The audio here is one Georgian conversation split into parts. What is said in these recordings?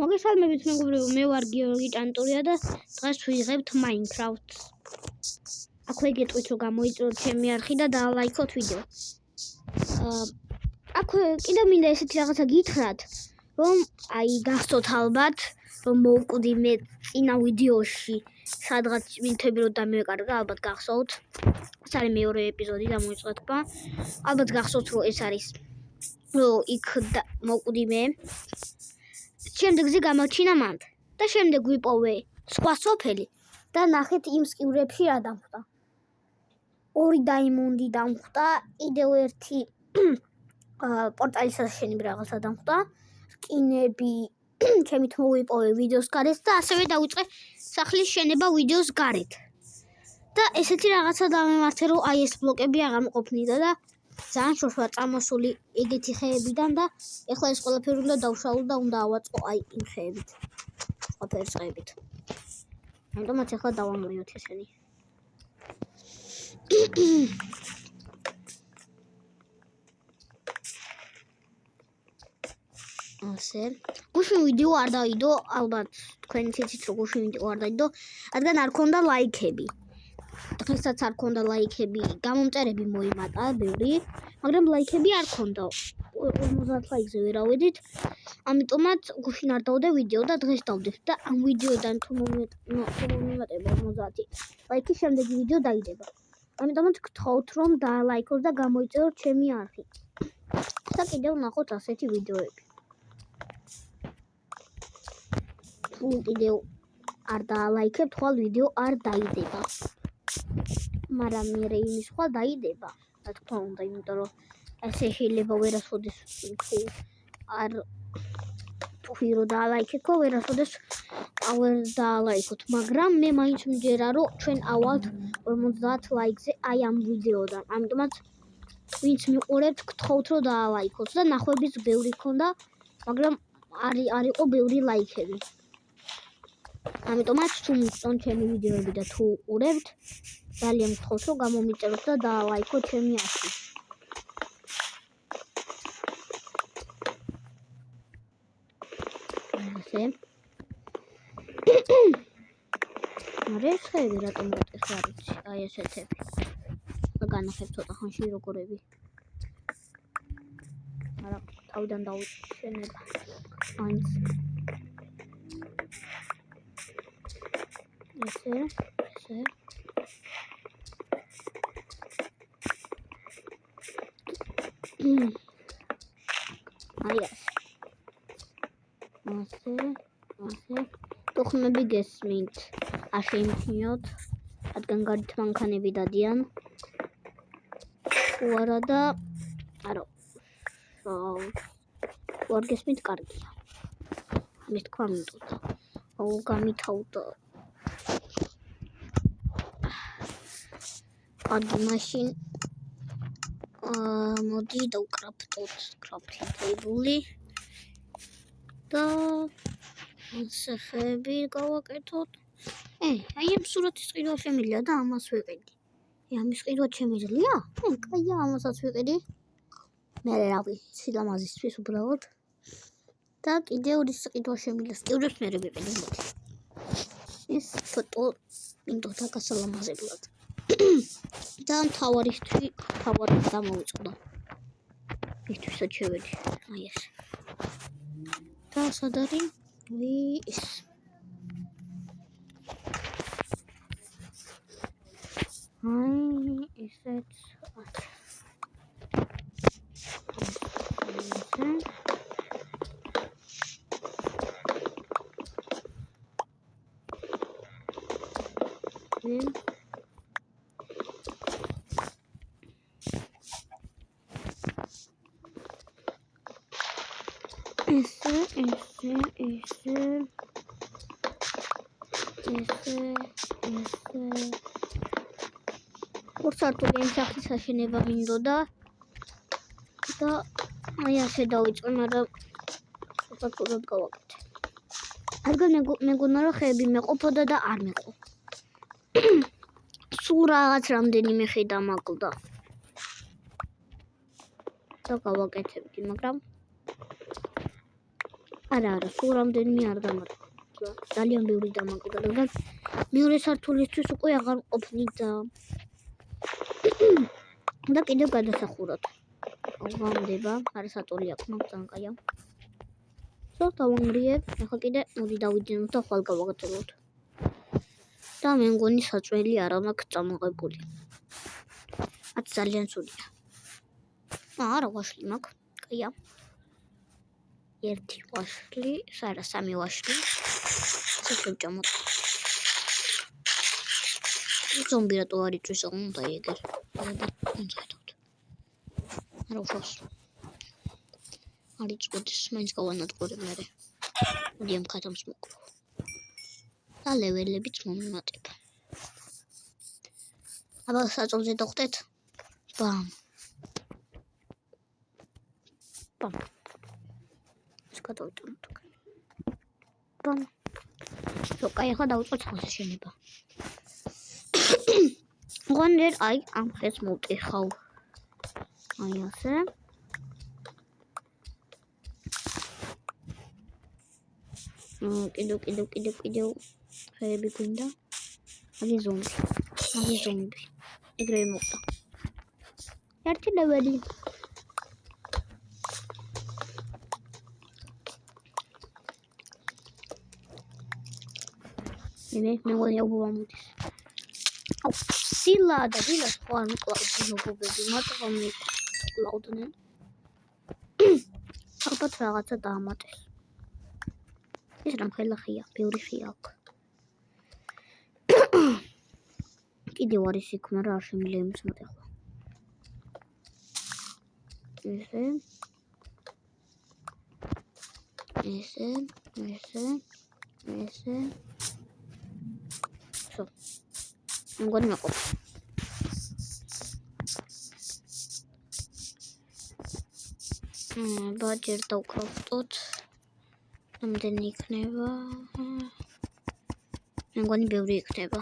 მოგესალმებით მეგობრებო, მე ვარ გიორგი ჭანტურია და დღეს ვიღებთ Minecraft-ს. აქვე გეტყვით რომ გამოიწვიოთ ჩემი არხი და დაალაიქოთ ვიდეო. აქვე კიდევ მინდა ესეთი რაღაცა გითხრათ, რომ გახსოვთ ალბათ, რომ მოვკვდიმე წინა ვიდეოში, სადღაც მითები რომ დამევეკარგა, ალბათ გახსოვთ. ეს არის მეორე ეპიზოდი და მოიწყო თქვა. ალბათ გახსოვთ რომ ეს არის რომ იქ მოვკვდიმე. შემდეგზე გამოჩინა მანდ და შემდეგ ვიპოვე სხვა სოფელი და ნახეთ იმ სკივრებში რა დამხვდა. 2 დაიმონდი დამხვდა, კიდევ ერთი პორტალისაშენები რაღაცა დამხვდა, სკინები ჩემით მოვიპოვე ვიდეოს გარეთ და ასევე დავიწყე სახლის შენება ვიდეოს გარეთ. და ესეთი რაღაცა დავემართე რომ ეს ბლოკები აღარ მყოფნიდა და ძალიან შორს წამოსული ეგეთი ხეებიდან და ეხლა ეს ყველაფერი უნდა დავშალო და უნდა ავაწყო იმ ხეებით. ყველაფერი წყებით. ამიტომაც ეხლა დავამრიოთ ესენი. ასე. გუშინ ვიდეო არ დავიდო, ალბათ თქვენ იცით რომ გუშინ ვიდეო არ დავიდო, რადგან არ ქონდა ლაიქები. დღესაც არ ქონდა ლაიქები, გამომწერები მოიმატა ბევრი, მაგრამ ლაიქები არ ქონდა. 50 ლაიქზე ვერ ავედით. ამიტომაც გუშინ არ დავდე ვიდეო და დღეს დავდებ და ამ ვიდეოდან თუ მომიმატება 50 ლაიქი, შემდეგი ვიდეო დაიდება. ამიტომაც გთხოვთ რომ დაალაიქოთ და გამოიწეროთ ჩემი არხი. და კიდევ ნახოთ ასეთი ვიდეოები. თუ კიდევ არ დაალაიქებთ, ხვალ ვიდეო არ დაიდება. მაგრამ მე იმის ხვალ დაიდება. რა თქმა უნდა, იმიტომ რომ ესე შეიძლება ვერასოდეს თუ ვირო დაალაიქეთ, ვერასოდეს ვერ დაალაიქოთ, მაგრამ მე მაინც მჯერა რომ ჩვენ ავალთ 50 ლაიქზე ამ ვიდეოდან. ამიტომაც ვინც მიყურებთ, გთხოვთ რომ დაალაიქოთ და ნახვების ბევრი ქონდა, მაგრამ არ იყო ბევრი ლაიქები. ამიტომაც თუ მოგწონთ ჩემი ვიდეოები და თუ უყურებთ, ძალიან გთხოვთ რომ გამომიწეროთ და დაალაიქოთ ჩემი არხი. ასე. ეს ხეები რატომ გატეხ არ იცი, ესეთები. განახებ ცოტა ხანში როგორები. არა, თავიდან დავიშენება. მაინც. ესე. ასე. თუხმები გესმით. არ შეიმჩნიოთ, რადგან გარეთ მანქანები დადიან. თუ არა და არა. არ გესმით, კარგია. ამის თქვა მინდოდა. გამითავდა. კარგი, მაშინ მოდი დავკრაფტოთ კრაფტინგ და სახები გავაკეთოთ. ამ სურათის ყიდვა შემიძლია და ამას ვიყიდი. ამის ყიდვა შემიძლია? კაია, ამასაც ვიყიდი. მე რავი, სილამაზისთვის უბრალოდ. და კიდევ ის ყიდვა შემიძლია. სტიურებს მე ვიყიდი. ეს ფოტო მინდოდა გასალამაზებლად. და თავარი დამოვიწყდა. ისთვისაც შევედი. ეს. და სად არის? ის. ესეც. ორსართული ამ სახლის აშენება მინდოდა და ასე დავიწყე, მაგრამ უბრალოდ გავაკეთე. რადგან მეგონა რომ ხეები მეყოფოდა და არ მეყო. სულ რაღაც რამდენიმე ხე დამაკლდა. და გავაკეთებდი, მაგრამ არა, სულ რამდენიმე არ დამარხვა. ძალიან ბევრი დამაგდა, რადგან მეორე სართულისთვის უკვე აღარ ყოფნით და კიდევ გადასახურად. ვამდება, არასატოლი აქვს, მაგრამ კაია. დავანგრიებ, ახლა კიდე მოდი დავიძინოთ და ხვალ გავაგრძელოთ. და მე მგონი საწველი არ მაქვს წამოღებული. ათ ძალიან ცუდია. არა, ვაშლი მაქვს, კაია. ერთი ვაშლი, არა, სამი ვაშლი. შევჭამოთ. ზომბი რატო არ იწვის, უნდა ეგერ. არა, უშავს. არ იწვოდეს, მაინც გავანადგურებ მერე. მოდი ამ ქათამს მოკლა. და ლეველებიც მომიმატებ. აბა საწოლზე დავხტეთ. ბამ. გადავიტანოთ. ბამ. კაი, ახლა დავიწყოთ ხალხის შენება. გონდერ აი ამ ხეს მოვტეხავ. აი ასე. კიდევ ხეები გვინდა. აი ზომბი. ეგრევე მოხდა. ერთი ლეველი. მე მგონი აუბამოდის. დილა ხო არ მოკლავდნენ, მარტო მიკლავდნენ. ალბათ რაღაცა დაამატეს. ეს რამ ხელახია, ბევრი ხია აქვს. კიდევ არის იქ, მაგრამ არ შემიძლია იმის მოტეხვა. ესე. So. მგონი მეყოფ. ბაჯერ დავკრავტოთ. რამდენი იქნება? მე მგონი ბევრი იქნება.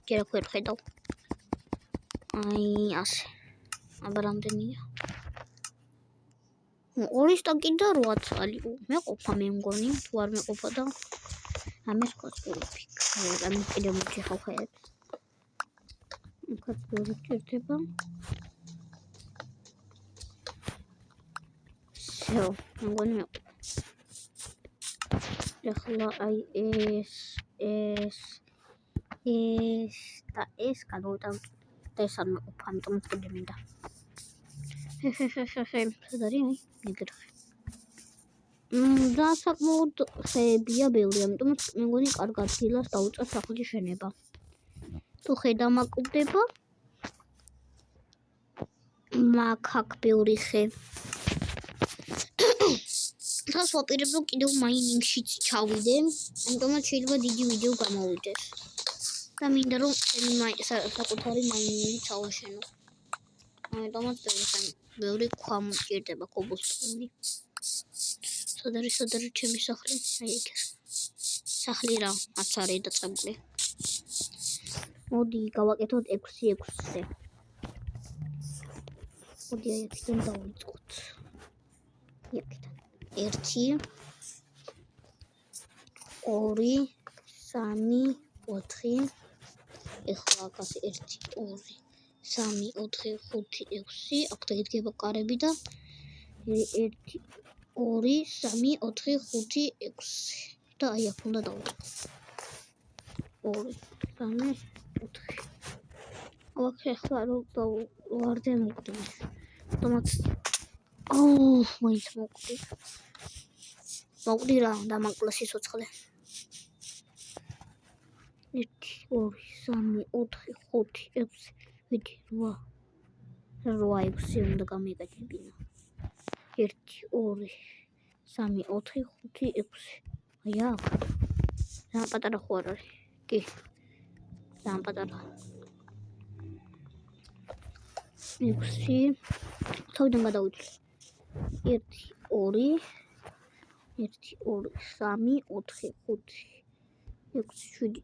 ჯერ აქ ვერ ხედავ. აი ასე. აბა რამდენია? 2 სტაკი და 8 წალი. მეყოფა მე მგონი, თუ არ მეყოფა და ამას ყოწულობი. ამის კიდევ მოჭიხავ ხეებს. იქაც ბევრი ჭირდება. всё, მგონი მეყოფა. ახლა აი ეს და ეს გადავიტანთ და ეს არ მეყოფა, ამიტომ კიდე მინდა. სად არის აი ეგრე. და საკმაოდ ხეებია ბევრი, ამიტომ მე მგონი კარგად დილას დავუწევ სახლის შენება. თუ ხე დამაკვდება, მაქ ბევრი ხე. თავს ვაპირებ რომ კიდევ მაინინგშიც ჩავიდე, ამიტომაც შეიძლება დიდი ვიდეო გამოვიდეს. და მინდა რომ საკუთარი მაინინგი ჩავაშენო. ამიტომაც ბევრი ქვა მჭირდება, კობლსტონი. სად არის ჩემი სახლი? აი ეგ. სახლი რა, არც არის დაწყებული. მოდი გავაკეთოთ 6-6-ზე. მოდი აი აქედან დავიწყოთ. იქიდან 1 2 3 4 ეხლა აქ 1 2 3 4 5 6 აქ დაიდგება კარები და 1 2 3 4 5 6 და აი აქ უნდა დავიწყო 2 3 4 აქ ეხლა რომ ვარდე მოვკვდი თუმცა მაინც მოვკვდი რა დამაკლა სიცოცხლე 1 2 3 4 5 6 7 8 6 უნდა გამიგაჭებინა 1 2 3 4 5 6 აი აქ რა პატარა ხო არ არის კი რა პატარა 6 თავიდან გადავიწე 1 2 1 2 3 4 5 6 7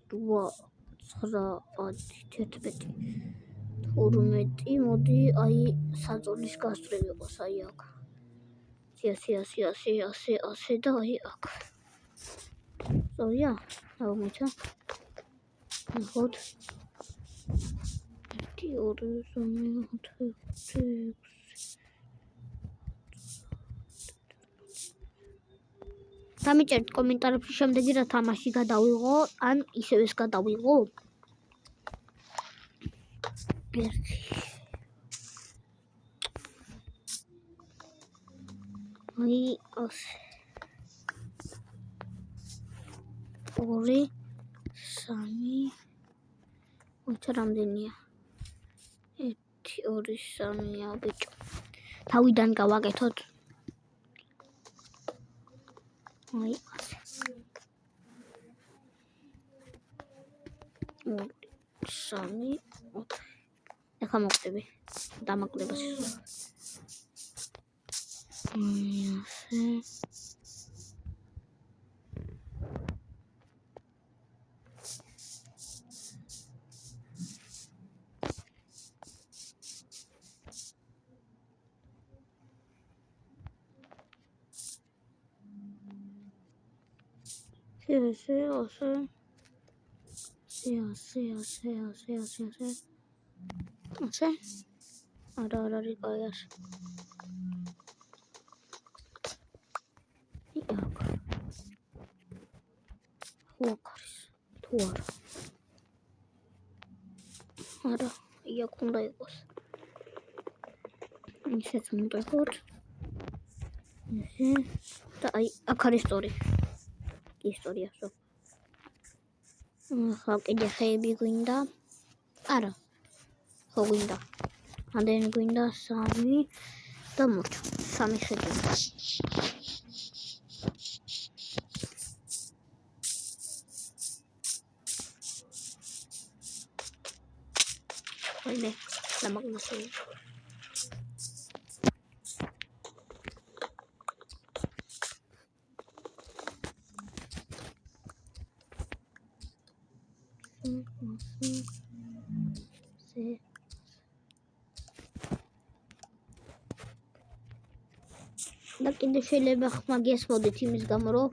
8 9 10 მოდი აი საძოლის გასწრები იყოს აი აქ 100 და აი აქ სწორია? აღმოჩა. ნახოთ. 1 2 3 4 5 დამიწერთ კომენტარებში შემდეგი რა თამაში გადავიღო, ან ისევ ეს გადავიღო? 1 აი ასე 2 3 ოჩა რამდენია? 1 2 3-ია ბიჭო. თავიდან გავაკეთოთ. აი ასე. 3 4 ეხლა მოხდები. დამაკლებას ისო. ასე. ასე. არა არის კაი ასე. იქ. ხოქრის. თუ არა. არა, იქ უნდა იყოს. ისეც უნდა იყოს. და აი, აქ არის სწორი. ისტორია სო. ხა კიდე ხეები გვინდა. არა. ხო გვინდა. ამდენი გვინდა 3 და მოჩ. 3 ხეები. ვაიმე, დამაგნოსი. და კიდე შეიძლება ხმაგიას მოდით იმის გამო რომ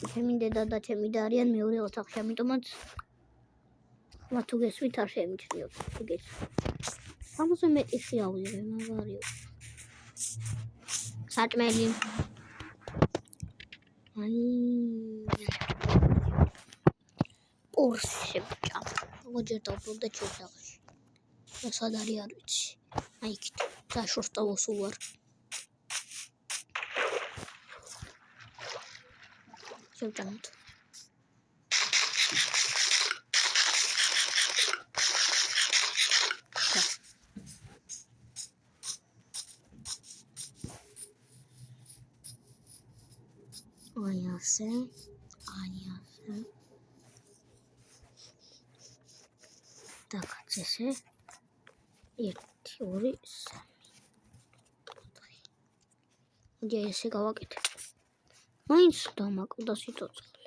ჩემი დედა და ჩემი და არიან მეორე ოთახში, ამიტომაც ხმა თუ გესვით არ შემიჩნიოთ. ეგეც 60-ზე მეტი შეავიღე, მაგარია. საჭმელი. აი პორსე ბჭა. როგორ დავბრუნდა ჩურდაღში. და სად არის არ ვიცი. აი იქით დაშორსტავოს უარ. შევჭამოთ. აი ასე. და კაცესე 1 2 3 4 ესე გავაკეთე. მაინც დამაკლდა სიცოცხლე.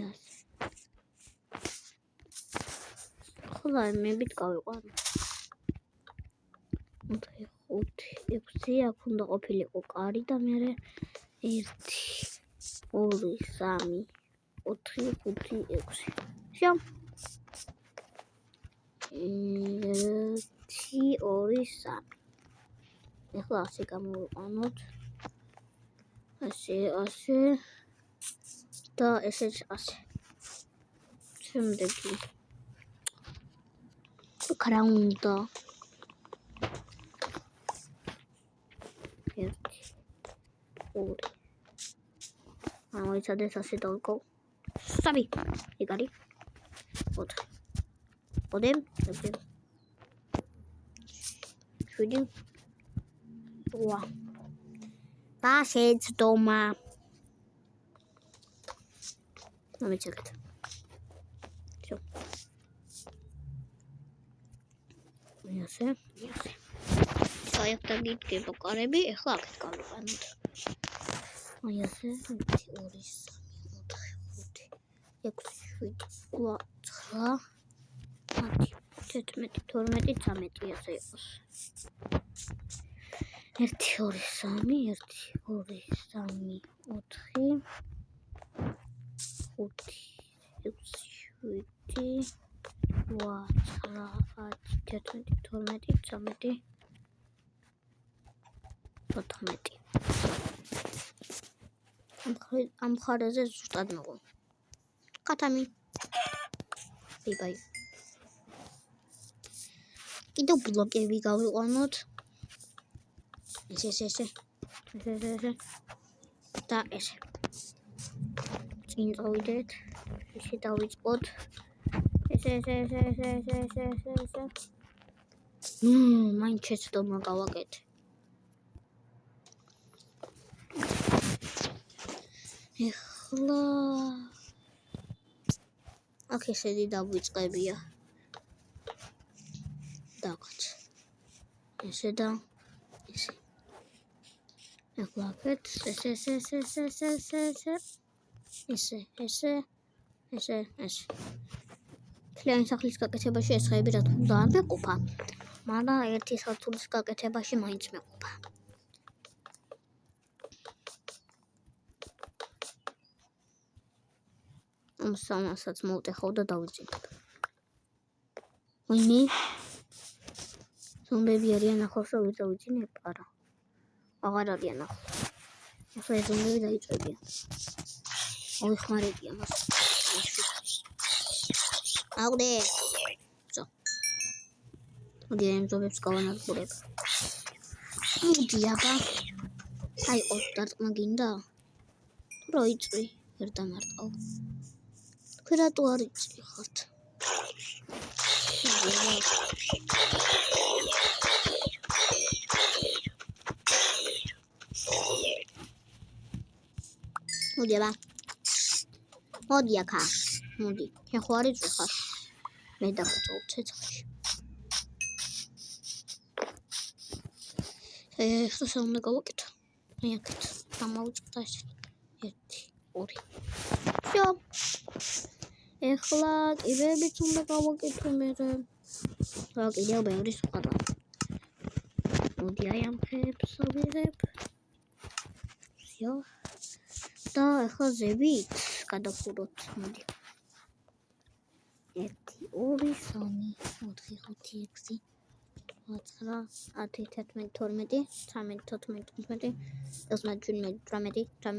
ასე. ხოლმე მებით გავიყვანო. 5 6 აქ უნდა ყოფილიყო კარი და მე 1 2 3 4 5 6 შო 1 2 3 ეხლა ასე გამოვიყანოთ ასე და ესეც ასე შემდეგი კრაუნდა 1 2 ამოიცადეთ ასე დავკო 3 ეგ არის 4 ოდემ 7 8 და შეცდომა მომეჩეკეთ შო ასე საერთოდ გიდგება კარები ეხლა აქეთ გავიყანოთ აი ასე 1 2 3 4 5 6 7 8 9 10 11 12 13 ასე იყოს 1 2 3 1 2 3 4 5 6 7 8 9 10 11 12 ამ ხარაზე ზუსტად მოგო ხათამი ბაი კიდევ ბლოკები გავიყვანოთ ესე და ესე წინ წავიდეთ ესე დავიწყოთ ესე მაინც შეცდომა გავაკეთე ეხლა აქ ესეთი დავიწყებია დაგაც ესე და ესე ეხლა აქეთ ესე ქლიანი სახლის გაკეთებაში ეს ხეები რა თქმა უნდა არ მეყოფა მაგრამ ერთი სართულის გაკეთებაში მაინც მეყოფა სამასაც მოვტეხავ და დავიწყებ ვინმე ზომბები არიან ახლოს რომ ვიწევიძინებ არა აღარ არიან ახლოს ახლა ეს ზომბები დაიწვევიან მოიხმარებია მას აუდე ზო მოდი ამ ზომბებს გავანადგურებ მოდი აბა აი ორდარტმა გინდა თუ რა იწვი ვერ დამარტყავ თქვენ რატო არ იწვიხართ მოდი აბა მოდი აქა მოდი შენ ხო არ იწვიხარ მე დავწოვ ცეცხლში ეხლა უნდა გავაკეთო მე აქეთ გამოვიწყდა ეს 1 2 всё ეხლა კიბეებიც უნდა გავაკეთო მე რა კიდევ ბევრი სხვა მოდი აი ამ ხეებს ავიღებ всё და ეხლა ზებით გადავხუროთ მოდი 1 2 3 4 5 6 8 10 11 12 13 14 15 16 17 18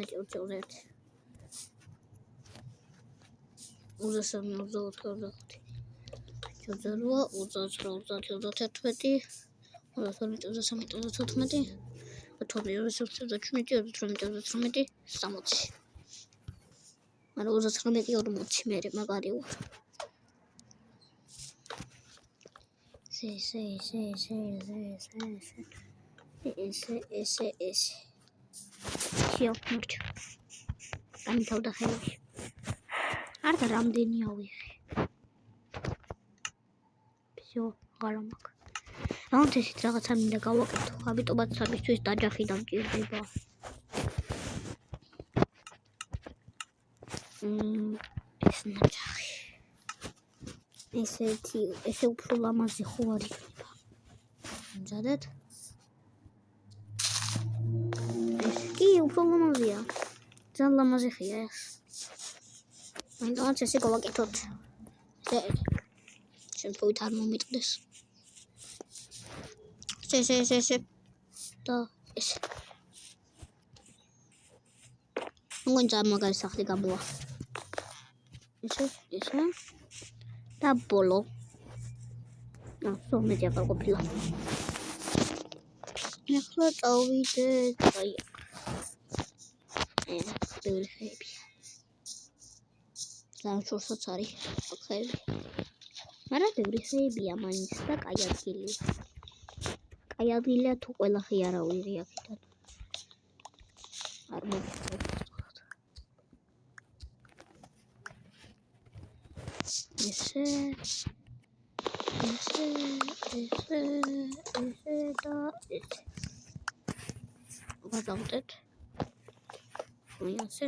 არდა რამდენი ავიღე. всё, არა მაქვს. რაუნდ ესეთ რაღაცა მინდა გავაკეთო. ამიტომაც საბისთვის დაჯახი დამჭირდება. ეს ნაჯახი. ესე უფრო ლამაზი ხო არ იქნება. მზადეთ. კი, უფრო ლამაზია. ძალიან ლამაზი ხია ეს. მაინც ესე გავაკეთოთ. შემთხვევით არ მომიტყდეს. ესე და ესე. მოგონი მაგარი სახლი გამოვა. ესე და ბოლო. სულ მეტი აღარ ყოფილა. ეხლა წავიდეთ აი. ბევრი ხეებია. ძალიან შორსაც არის ხეები. მაგრამ ბევრი ხეებია მაინც და კაი ადგილია. კაი ადგილია თუ ყველა ხე არ ავიღე აქედან. არ მოგწევთ. ესე და ესე. ვადავდეთ. მიასე.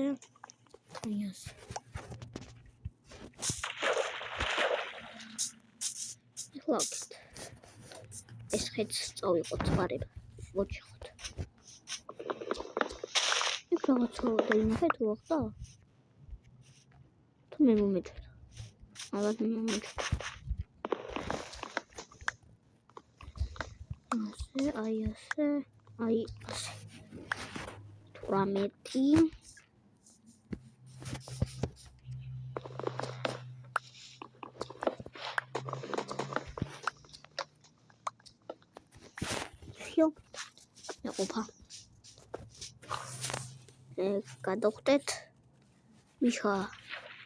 ეხლა ეს ხეც წავიყოთ წყარებ. ვოჩხოთ. რაღაცა დაინახე თუ ახლა? თუ მე მომეწონა. ალბათ მე მომეწონა. ასე, აი ასე. 18. Всё. Ეყოფა. გადავხდეთ. მიშა.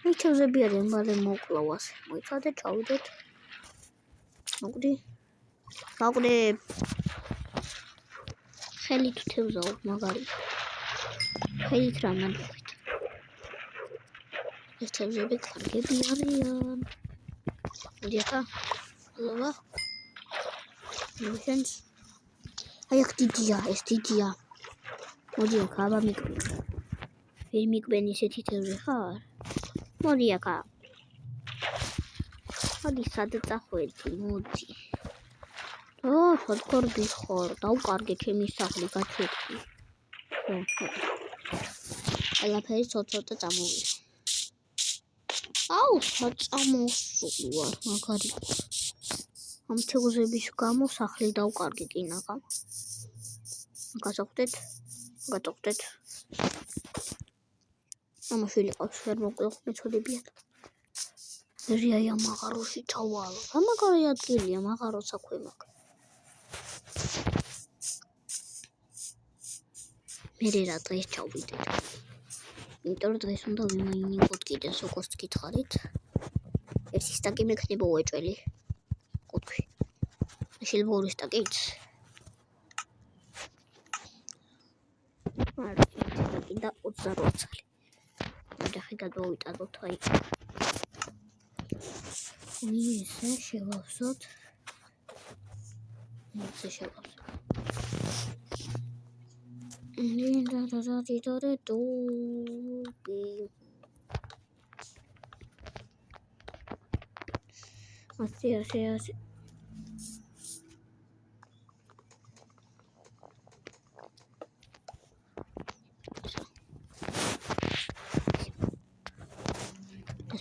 მიჩვენები არიან, მაგრამ მოკლავას. მოიცადეთ, ჩავიდეთ. მოკვდი. ხელით თევზაო, მაგარი. ხელით რა ნადუხით. ეს თევზები კარგები არიან. მოდი ახლა. ლოვა. მიშენს. აი აქ დიდია, ეს დიდია. მოდი აქ, აბა მიკბენ. ვერ მიკბენ ისეთი თევზი ხარ? მოდი აქ. მოდი სადწახვედი, მოდი. სადგორდი ხარ, დავკარგე ჩემი სახლი, გაცეკვდი. ყველაფერი ცოტ-ცოტა წამოვიდა. აუ, საწამოსული ვარ, მაგარი. ამ თევზების გამო სახლი დავკარგე კინაღამ. გასახვდეთ. ამაშვილი ყავს ვერ მოკლო, მეწოდებიან. რია მაღაროში ჩავალ. ამაგარი ადგილია, მაღაროს აქვე მაგ. მე რა დღეს ჩავიდეთ. იმიტომ რომ დღეს უნდა ვიმაინინგოთ კიდე სოკოს გითხარით. ერთი სტაკი მექნება უეჭველი. ყუთი. შეიძლება ორი სტაკიც. არა, სტაკი და 28 წელი. მოდახი გადავიტანოთ აი. ისე შევავსოთ. ისე შევავსოთ. ასე.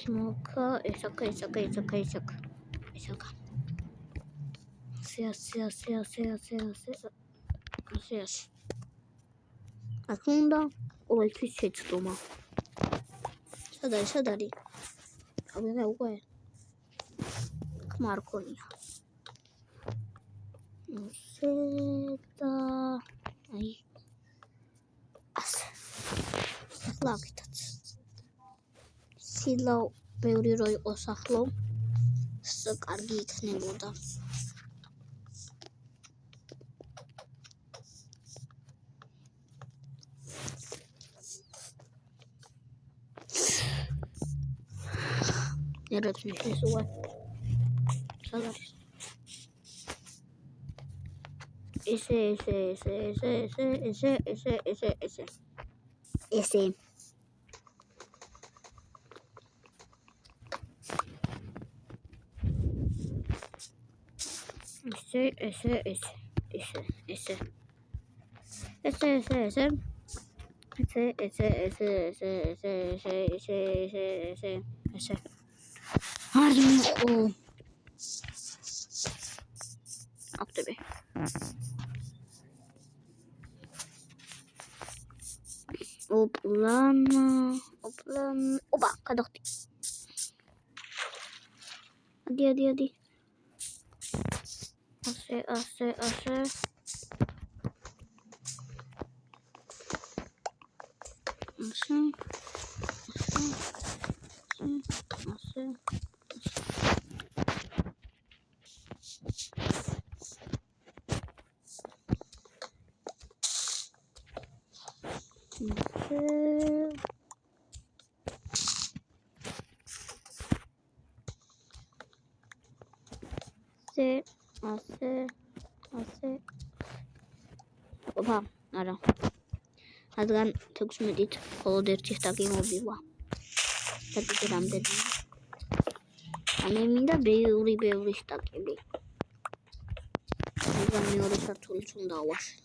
Smoke, it's okay. Ასე. აქუნდა ყოველთვის შეცდომა. სად არის? აღარა უკვე. მარკონია. ასე და აი. ასე. ლაკიტაც. სილო ბევრი რო იყოს ახლო. კარგი იქნებოდა. ერებს ნიშნეს უა. საგარი. ესე. არიმიყო. აქტები. ოპლან. ოპა, გადახდი. ადი. ასე. ასე. ოპა, არა. რადგან 16-ით მხოლოდ ერთი სტაკი მოვივა. და კიდე რამდენი. მე მინდა ბევრი სტაკები. მეორე სართულიც უნდა ავაშენო.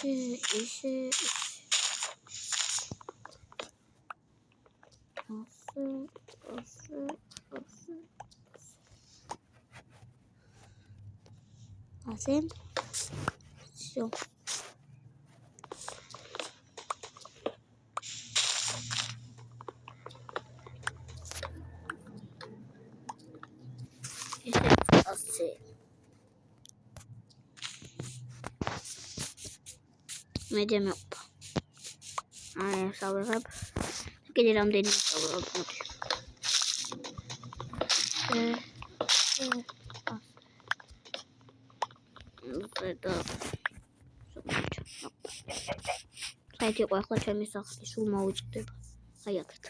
ესე ასე всё ასე მე დამეყვა აი სავიღებ კიდე რამდენი ვისაუბრებ მოდი და საერთოდ ახლა ჩემი სახლი სულ მოვიწყდება აი აქეთ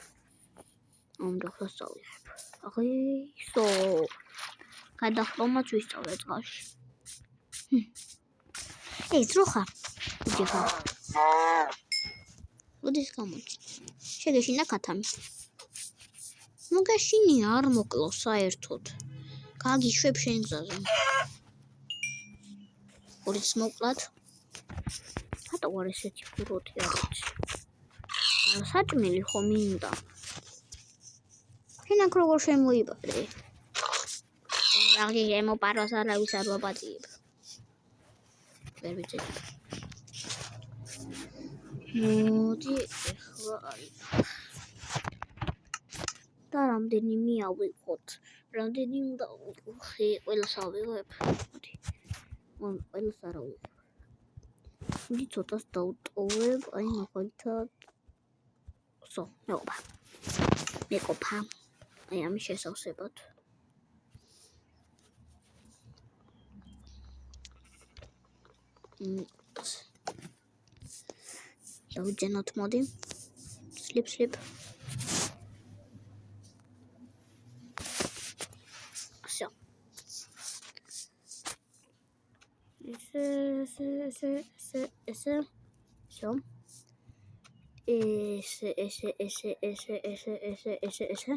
უნდა ხასავიღებ აღისო გადახდომაც ვისწავლე წყალში ეს როხა უჯიხა მოდის გამოჩი შეგეშინა ქათამი ნუ გაშინია არ მოკლო საერთოდ გაგიშვებ შენ გზაზე ორიც მოკლად რატო არ ესეთი ფუროთი არის საჭმელი ხო მინდა შენ აქ როგორ შემოიბადე რაღი ემოპაროს არავის არ ვაპატიებ ვერ ვიცი მოდი ახლა არის და რამდენი მიავიღოთ რამდენი უნდა ხე ყველას ავიღებ მოდი ყველას არ ავიღებ მოდი ცოტას დავტოვებ აი მაგალითად სო მეყოფა აი ამის შესავსებად დავიჯენოთ მოდი slip всё ესე всё ესე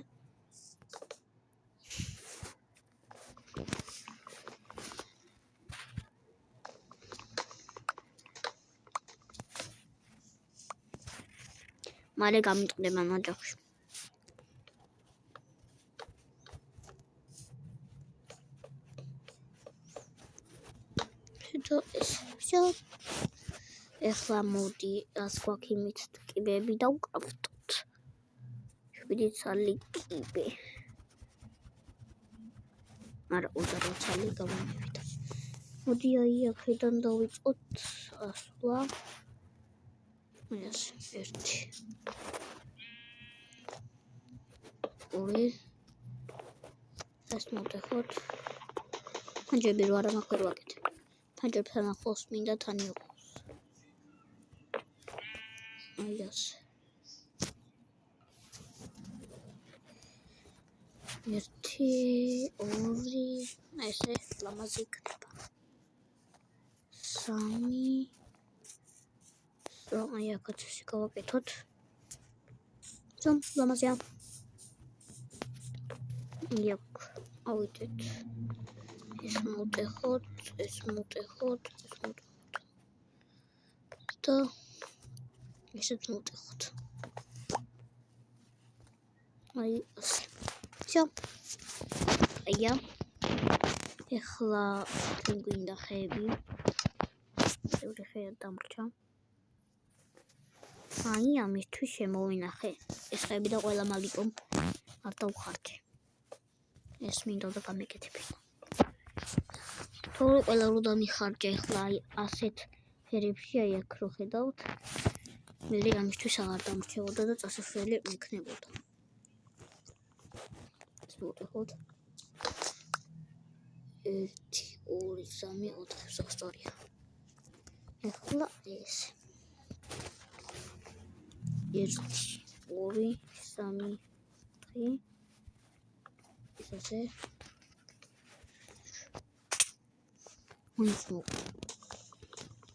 მალე გამიწყდება ნაჯახში და ეს всё ეხლა მოდი ასვაქიმით კიბეები დავკრავდოთ 7 ცალი კიბე არა 20 ცალი გამოვიდა მოდი აი აქედან დავიწყოთ ასვლა ეს 1 2 ეს მოვდეხოთ ფანჯები რო არა მაქვს ვაკეთებ ფანჯებთან ახლოს მინდა თან იყოს აი ეს 1 2 ესე ლამაზი იქნება 3 აი აქაც ისე გავაკეთოთ ზო ლამაზია იქ ავიდეთ ეს მოვდეხოთ და ესეც მოვდეხოთ აი ასე всё აია ეხლა თქვენ გვინდა ხეები შევდე ხეა დამრჩა აი ამისთვის შემოვინახე ეს ხეები და ყველა მაგიტომ არ დავხარჯე ეს მინდა და გამეკეთებ თორე ყველა რო დამიხარჯე ეხლა აი ასეთ ფერებში აი აქ რო ხედავთ მე ამისთვის აღარ დამრჩებოდა და წასასვლელი მექნებოდა ეს მოვდეხოთ 1 2 3 4 სწორია ეხლა ეს 1 2 3 4 ისე Unsmo.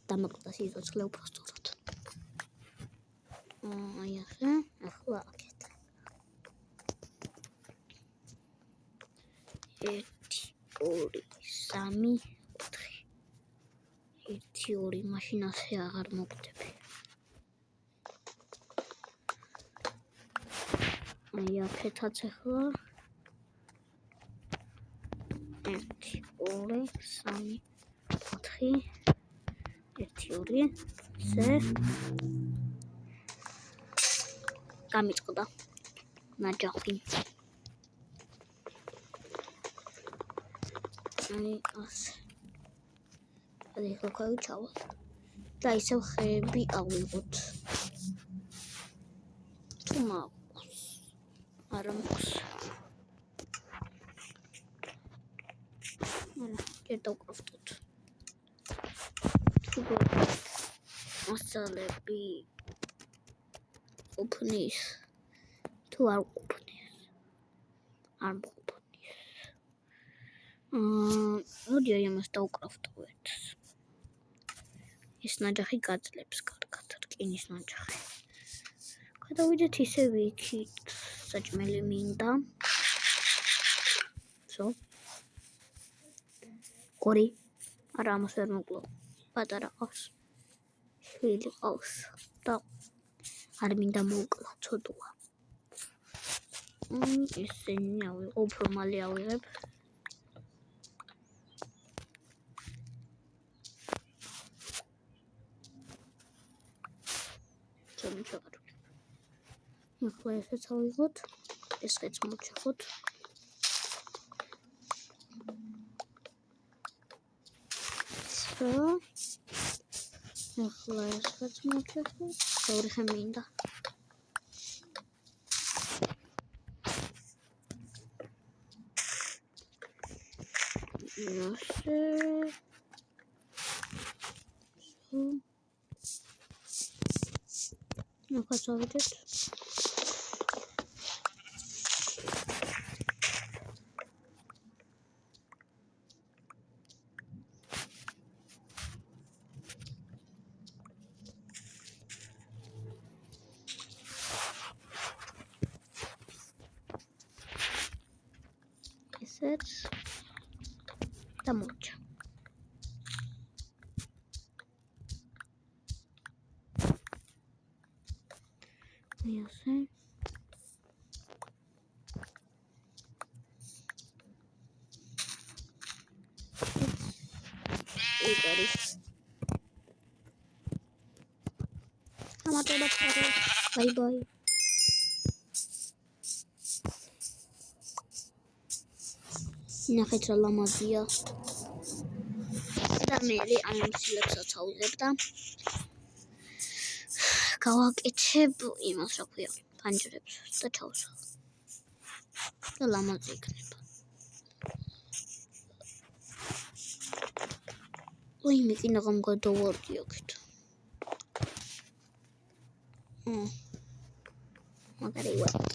დამაკდა სიცოცხლე უფრო სწორად. აი ახლა აკეთე. 1 2 3 4 1 2 მაშინ ასე აღარ მოგდები. აი აქეთაც ახლა 1 2 3 4 1 2 ზე გამიწყდა ნაჯახი. აი ასე. აი ხო გავიჩავალ. და ისევ ხეები ავიღოთ. თუ მაქვს. არა მაქვს. ჯერ დავკროფტოთ. თუ მასალები ოფნის თუ არ ყოფნის. არ მყოფნის. მოდი აი ამას დავკროფტოთ. ეს ნაჯახი გაძლებს კარგად, რკინის ნაჯახი. გადავიდეთ ისევ იქით, საჭმელი მინდა. So. 2 არა ამას ვერ მოკლო. პატარა ყავს. შვილი ყავს და არ მინდა მოკლა ცოტა. ისინი ავიღო, უფრო მალე ავიღებ. ახლა ესეც ავიღოთ, ესეც მოვჩეხოთ. ახლა ესეც მოვჩეხოთ, ორი ხე მინდა. ასე ახლა წავიდეთ. ესეც და მოვჭა. ასე ეგ არის. ამატებად ბაი ბაი. ნახეთ რა ლამაზია. და მე ამ სილებსაც ავიღებ და გავაკეთებ იმას რა ქვია, პანჯრებს და ჩავსვავ. და ლამაზი იქნება. მე კიდე გამგადავარდი აქეთ. მაგარი ვარ.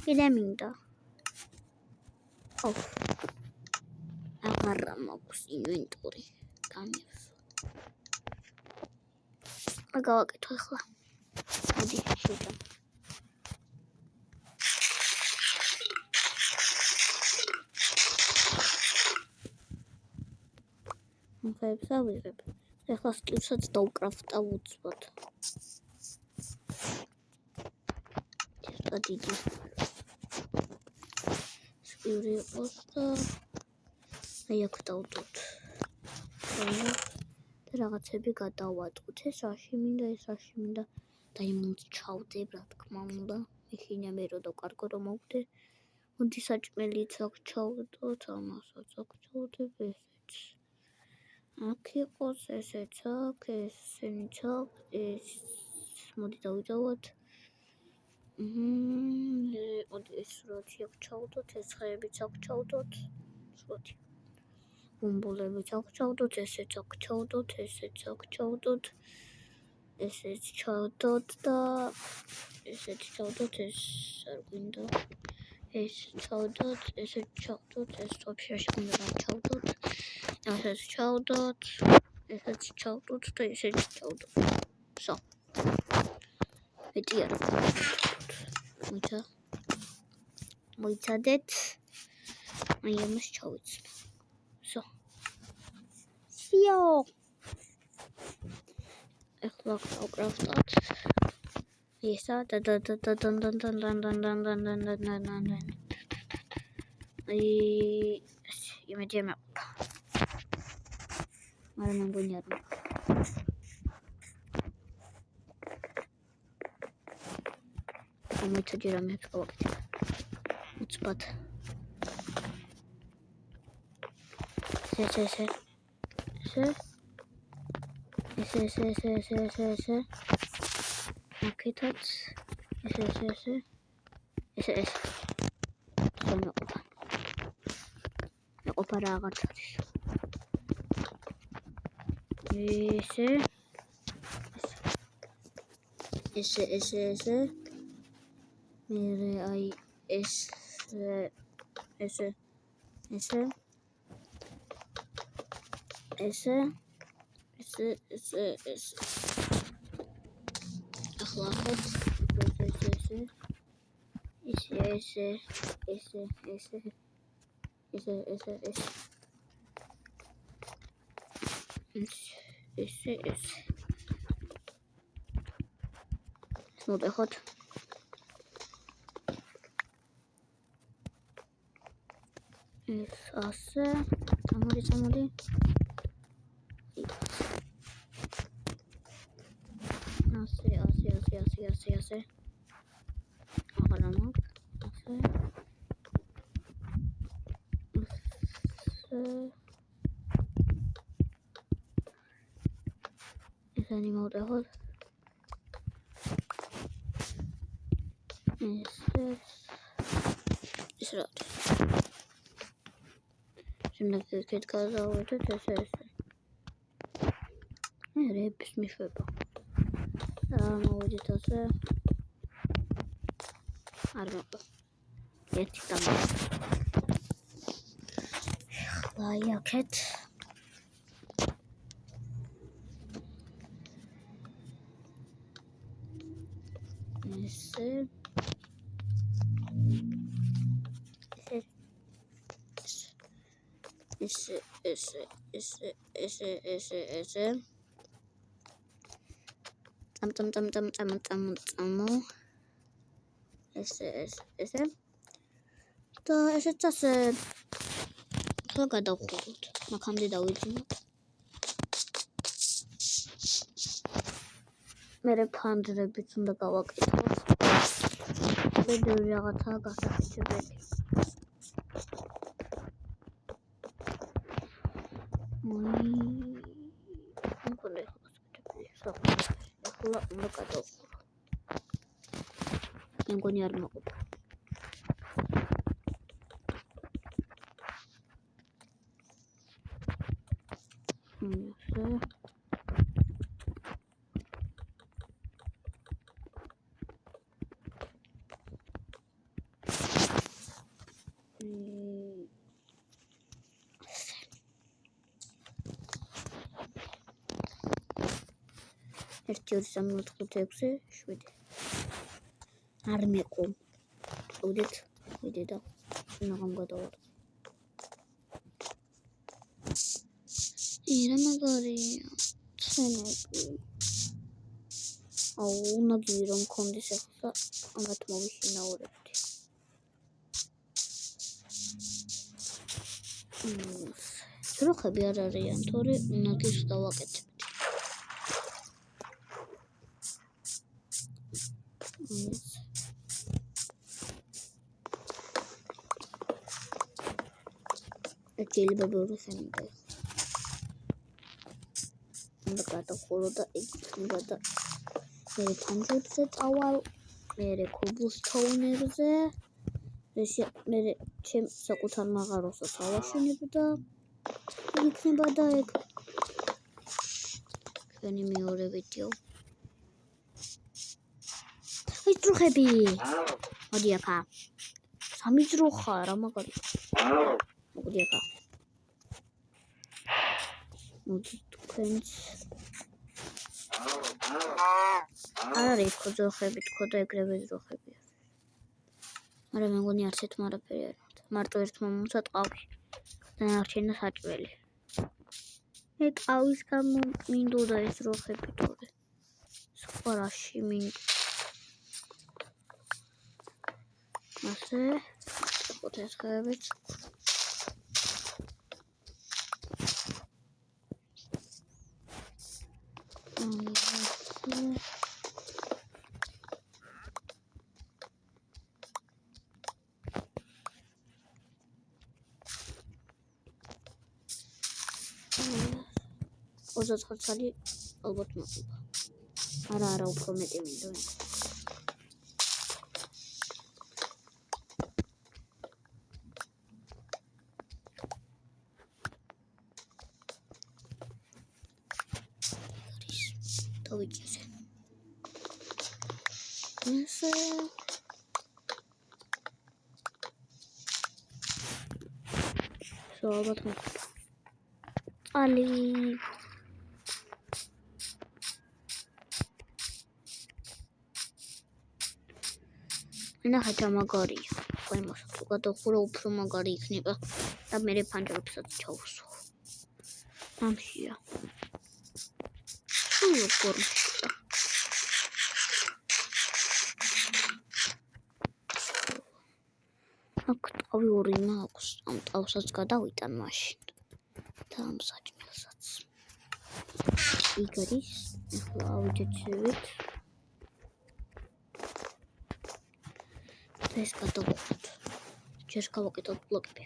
კიდე მინდა. აღარ მაქვს ინვენტორი. გამიხსო. გავაკეთო ახლა. მოდი შევჭამ. ხეებს ავიღებ. ახლა სკივსაც დავკრაფტავ უცბად. დიდი სკივრი იყოს და აი აქ დავდოთ. და რაღაცები გადავატყოთ. ეს რაში მინდა, ეს რაში მინდა. და იმუნს ჩავდებ, რა თქმა უნდა. მიხინია მე რო დავკარგო რომ მოვდე. მოდი საჭმელიც აქ ჩავდოთ, ამასაც აქ ჩავდებ ესეც. აქ იყოს ესეც აქ, ესენიც აქ, ეს მოდი დავიძავოთ. მოდი ეს როთი აქ ჩავდოთ, ეს ხეებიც აქ ჩავდოთ. როთი. ბუმბულებიც აქ ჩავდოთ, ესეც აქ ჩავდოთ, ესეც აქ ჩავდოთ. ესეც ჩავდოთ და ესეც ჩავდოთ, ეს არ გვინდა. ეს ჩავდოთ, ესეც ჩავდოთ, ეს ოფშაში გვინდა ჩავდოთ. ესეც ჩავდოთ, ესეც ჩავდოთ და ესეც ჩავდოთ. So. მეტი არ მოიცადეთ. აი ამას ჩავიცნო. So. Всё. ეხლა ვკრავდათ. ესა და აი იმედი მეყვა. მაგრამ მგონი არ მეყვა. მოიცადე რამეებს გავაკეთე. უცბად. ესე. აკეთოთ. ესე. მეყოფა რაღაც არის. ესე. მერე აი ესე. ახლა ხოთ ეს მოვეხოთ ეს ასე წამოდი ასე აღარა მაქვს ასე ესენი მოვეხოთ ეს რა შემდეგეთ გავავედეთ ესე რებს მიშვება მოვიდეთ ასე არ მეყვა ერთი დამო ახლა იაკეთ ესე წამო ესე და ესეც ასე ხა გადავხუროთ მაგამდე დავიძინოთ მერე ფანჯრებიც უნდა გავაკეთოთ ბევრი რაღაცაა გასახიჩებელი ახლა უნდა გადავხურო მგონი არ მოყვება ერთი 2 3 4 5 6 7 არ მეყო ვიდე და ნაღამ გადავარ ირა მაგარია ცენები ნაგი რომ კონდეს ახლა ამათ მოვიშინაურებდი ძროხები არ არიან თორე ნაგის დავაკეთებდი შეიძლება ბევრი ხემი უნდა გადავხურო და იქნება და მე ფანჯრებზე წავალ მე კობლსტოუნერზე მე ჩემ საკუთარ მაღაროსაც ავაშენებ და იქნება და ეგ ჩვენი მეორე ვიდეო ეს ძროხები მოდი აქა სამი ძროხა რა მაგარია მოდი აქა მოდი თქვენს არ არის ძროხები თქო და ეგრევე ძროხებია მაგრამ მე მგონი არც ერთმა არაფერი არ მოხდა. მარტო ერთმა მომცა ტყავი. დანარჩენა საჭველი. მე ტყავის გამო მინდოდა ეს რო ხეპიტორი. სხვა რაში მინდოდა. ასე ხოთეს ხებით. ოცოცხლი ალბათ მოხდება. არა, უფრო მეტი მინდოდა. დავიჭერე. ესე ალბათ მოხდება. ალი ნახეთ მაგარია. ყოი მოსა თუ გადახურა უფრო მაგარი იქნება და მე ფანჯრებსაც ჩავსვო. ამშია. როგორ აქ ტყავი ორი მაქვს. ამ ტყავსაც გადავიტან მაშინ. და ამ საჭმელსაც. იქ არის. ახლა ავიჯეჭებით. ეს გადავხოთ. ჯერ გავაკეთოთ ბლოკები.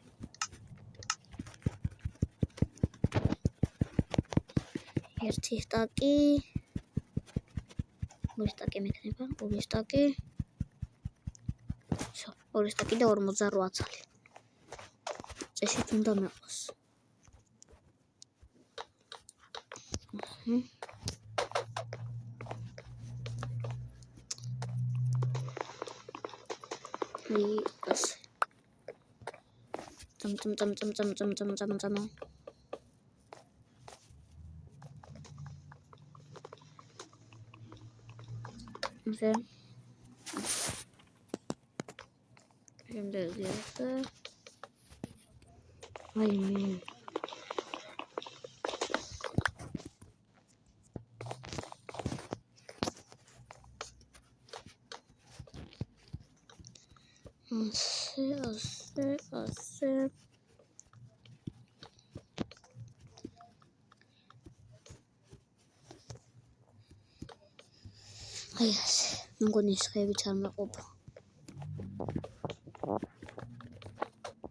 ერთი სტაკი. ორი სტაკი მექნება. ორი სტაკი. всё, ორი სტაკი და 48 ცალი. წესით უნდა მეყოს. ასე. წამ. ასე. შემდეგი ასე. აი მე. ასე. აი ასე. მგონი ხევით არ მეყოფა.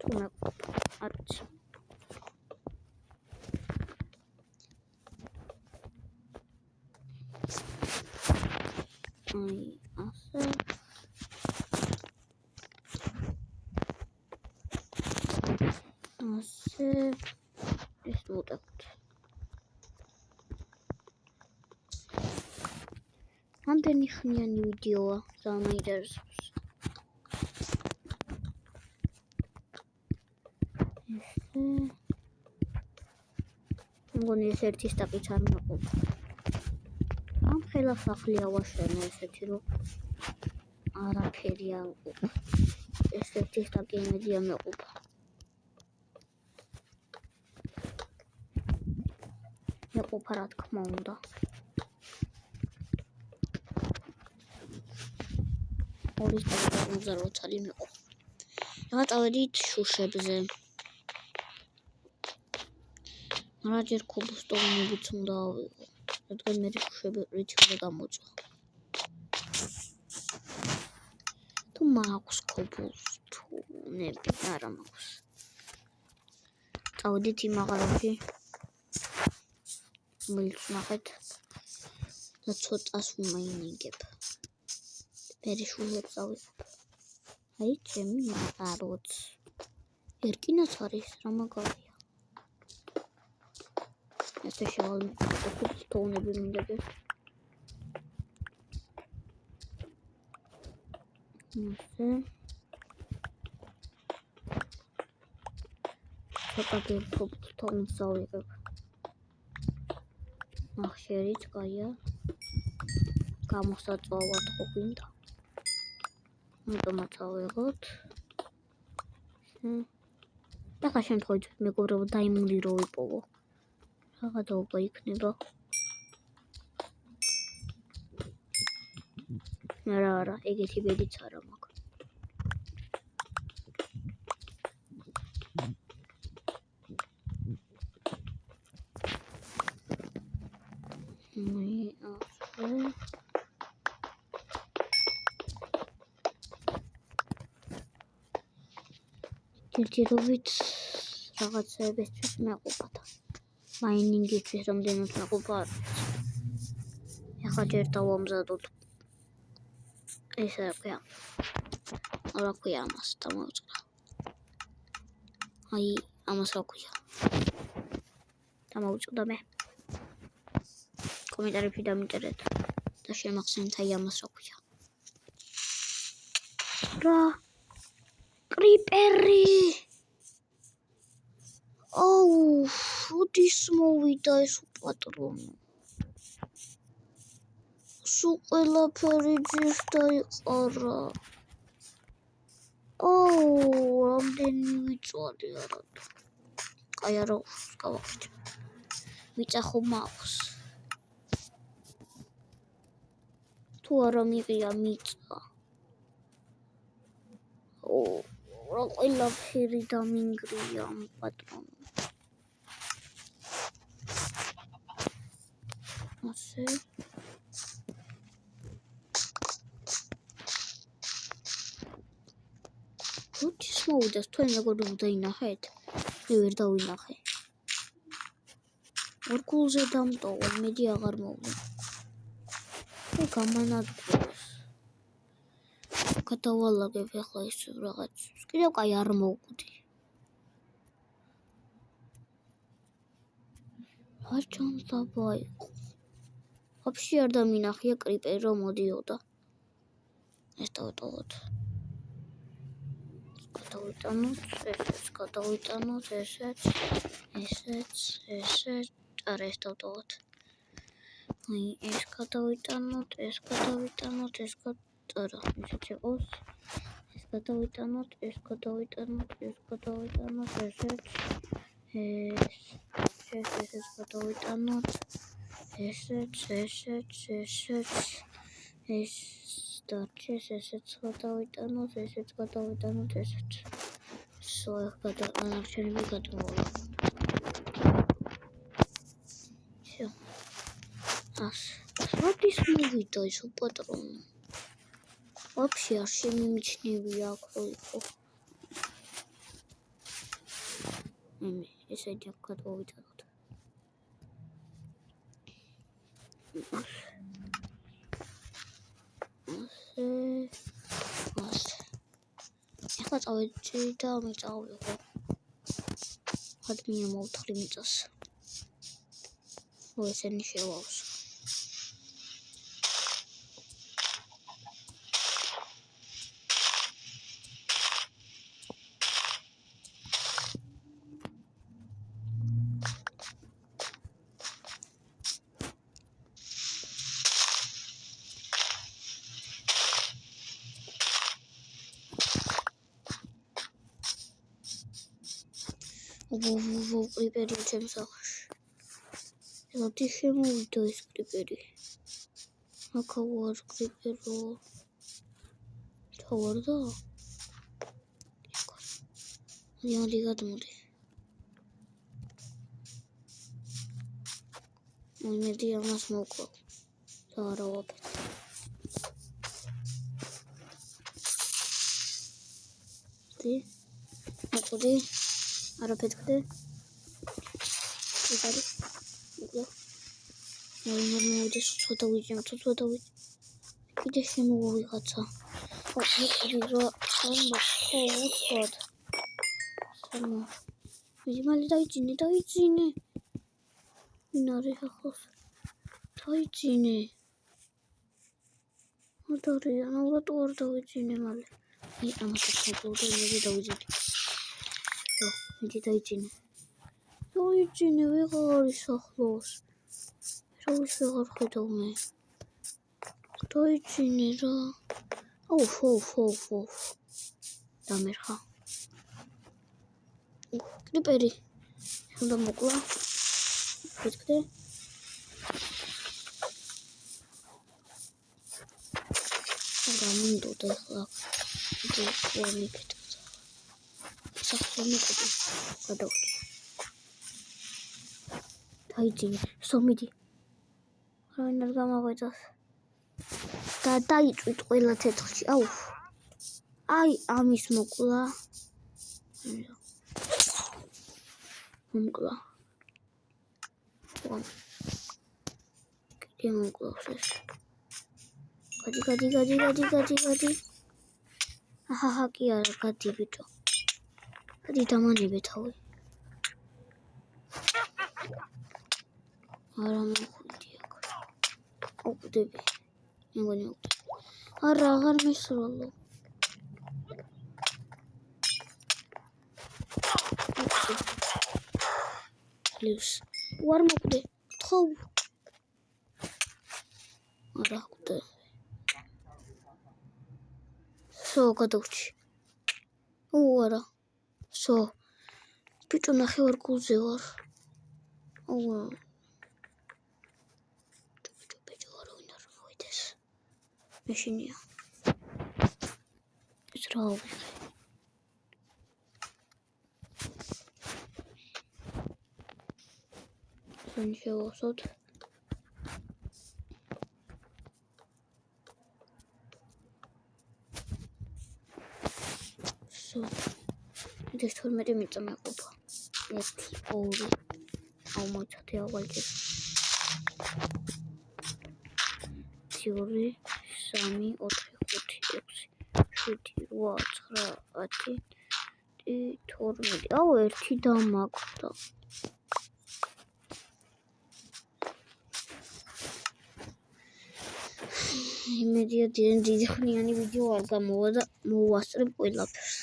თუ მეყოფა, არ ვიცი. აი ასე. ასე. ეს ვუტაკოთ. ამდენი ხნიანი ვიდეოა, დამაინტერესებს. მგონი ეს ერთი სტაკიც არ მეყოფა. ამ ხელას ახლი ავაშენე ესეთი რომ არაფერი არ ვყოფა. ეს ერთი სტაკი იმედია მეყოფა. მეყოფა რა თქმა უნდა. ორი სტაკი 48 ცალი მეყოფა. დავატოვეთ შუშებზე. რა ჯერ კობუსტონებიც უნდა ავიღო. რადგან მე შუშები რიცხვზე გამოწვა. თუ მაქვს კობუსტონები, არა მაქვს. წავედით იმ აღარაში. რომელიც ნახეთ. და ცოტას ვიმაინინგებ. მე შუშებს ავიღებ. აი ჩემი აღაროც. ერკინაც არის რა მაგარია. ესე შევალ კობუსტონები მინდები. ასე. ცოტა კობუსტონს ავიღებ. ნახშირიც კაია. გამოსაწვავად ხო გვინდა. ამიტომაც ავიღოთ. ახლა შემთხვევით მეგობრებო დაიმონდი რო ვიპოვო. Რაღაც დაობა იქნება. არა, ეგეთი ბედიც არა მაქვს. ჯერჯერობით რაღაცებისთვის მეყობათ. მაინინგისთვის რამდენად მეყობა არ ვიცი. ახლა ჯერ დავამზადოთ. ეს რა ქვია ამას დამოვიწყდა. აი, ამას რა ქვია. დამოვიწყდა მე. კომენტარებში დამიწერეთ და შემახსენეთ აი ამას რა ქვია. რა კრიპერი. აუ, როდის მოვიდა ეს პატრონი? სულ ყველაფერი ჯერ დაიყარა. აუ, რამდენი ვიწვადი არა თუ. აი არა გავაკეთე. მიწა ხომ აქვს. თუ არა მიყია მიწა. რა ყველაფერი დამინგრია ამ პატრონი. ასე როდის მოვიდა თქვენ მეგობრებო დაინახეთ? მე ვერ დავინახე. ორ გულზე დამტოვა, მედი აღარ მოვიდა. გამანადგურეს. გადავალაგებ ახლა ის რაღაც. კიდევ კაი არ მოვკვდი. არ ჩანდება იყო. ვაფშე არ დამინახია კრიპერი რომ მოდიოდა. ეს დავტოვოთ. გადავიტანოთ, ესეც. არა ეს დავტოვოთ. აი ეს გადავიტანოთ, არა, ისიც იყოს. ეს გადავიტანოთ, ესეც. ესეც გადავიტანოთ. ესეც. ეს დარჩეს, ესეც გადავიტანოთ, ესეც. სულ გადანარჩენები გადმოვალ. როდის მოვიდა ეს პატრონი? ვაფშე არ შემიმიჩნევია აქ რო იყო. ესე ჯერ გადმოვიტანოთ. ახლა წავეჭი და მიწავიღო. ადმინა მოვთხრი მიწას. ესენი შევავს. კრიპერი ჩემს სახლში. როდის შემოვიდა ეს კრიპერი? აქა ვარ კრიპერო. თავარდა? მოდი გადმოდი. მოდი ამას მოვკო. და არა ვაფეთ. მოდი. არა ფეთქდე. იგარი. მოდი შევდავიჭი. კიდე შემოვიღაცა. ოკეი, რა ხოთ. მალე დაიძინე. ნარი ახოს. დაიძინე. მოდორია, ნაურად არ დავიძინე მალე. აი, ამას შევდავდი, მე დავიძინე. მიდი დაიძინე. ვეღარ არის ახლოს. რა ვეღარ ხედავ მე. დაიძინე რა. ოუ. დამერხა. კრიპერი. უნდა მოკლა. ვეთქდე. გამინდოდა ახლა. ვამიქეთ. საფრთხე გადავჭი. დაიძინე, სომიდი. რაინ არ გამაღვიძას. და დაიწვით ყველა ცეცხლში. აი, ამის მოკლა. მომკლა. კიდე მომკლავს ეს. გადი. აჰა, კი არა, გადი ბიჭო. გადი დამანებე თავი. არა მოხვიდი აქ. ოპდები. მეგონი ოპდები. არა, აღარ მისროლო. პლუს. ვარ მოკვდე. თხო. არა ხვდე. სო გადავჭი. არა. სო. ბიჭო ნახევარ გულზე ვარ. ბიჭო არა ვინ არ მოიდეს. მეშინია. ეს რა ვიღე. სან შევასოთ. სო. ეს 12 მიწა მეყოფა. 1 2 აუმოწათე ავალჯე. 2 3 4 5 6 7 8 9 10 12. ერთი დამაგდა. იმედია დიდი ხნიანი ვიდეო არ გამოვა და მოვასწრებ ყველაფერს.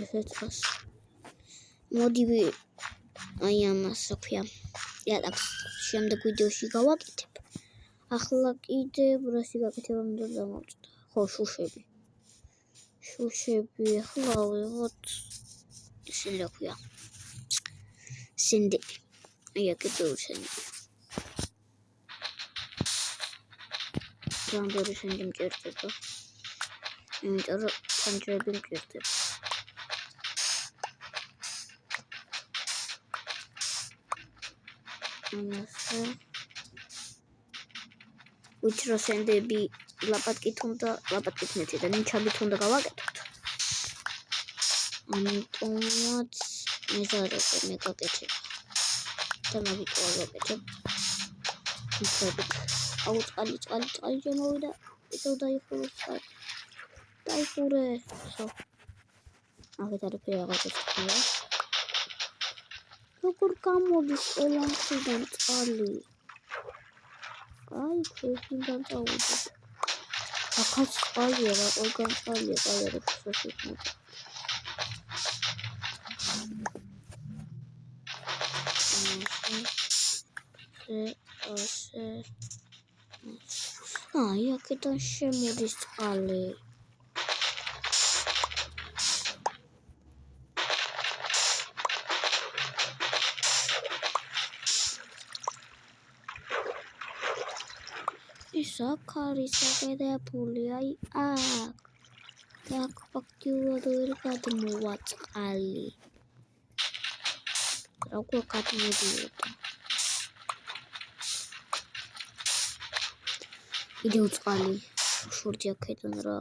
ესეც მოდი აი ამას ვქია. იადაკს შემდეგ ვიდეოში გავაკეთებ. ახლა კიდე ბრასი გაკეთება მინდა დამოვწდა. ხო, შუშები ახლა ვიღოთ ისინი რა ქვია. სენდები. აი აქეთო სენდები. რამდენი სენდი მჭირდება. იმიტომ რომ პანჯრები მჭირდება. ამასე უჩრო სენდები ლაპატკით უნდა ლაპატკით მეტი და ნიჩაბით უნდა გავაკეთოთ. ამიტომაც მეზარება მე გაკეთებ. და მაგით გავაკეთებ. ნიჩაბით. წყალი შემოვიდა. ისევ დაიხურე. სო. აღეთ არაფერი აღარ გეცხოვა. როგორ გამოდის ყველა მხრიდან წყალი? აი, ქვეყნიდან წავიდა. აქაც წყალია, რა ყველგან წყალია, აი არა შესაძლოა. აი, აქედან შემოდის წყალი. ეს აქ არის აგედებული, აი აქ. აქ ფაქტიურად ვერ გადმოვა წყალი. როგორ გადმოდიოდა? კიდევ წყალი. შორდი აქედან რა.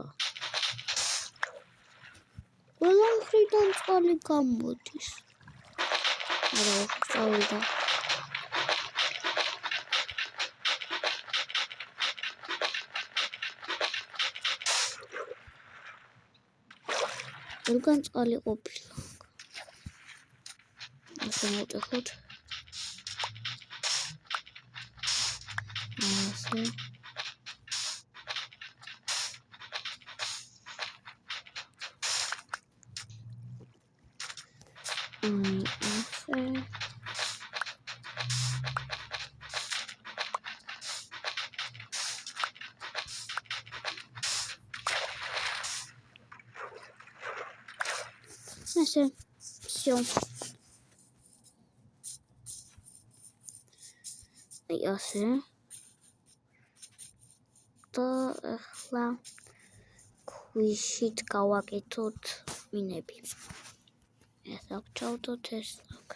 ყველა მხრიდან წყალი გამოდის. არა, წავიდა. ყველგან წყალი ყოფილა. ასე მოვტეხოთ. ასე. ასე. ესე всё. აი ასე. და ახლა ქვიშით გავაკეთოთ მინები. ეს აქ ჩავდოთ ეს აქ.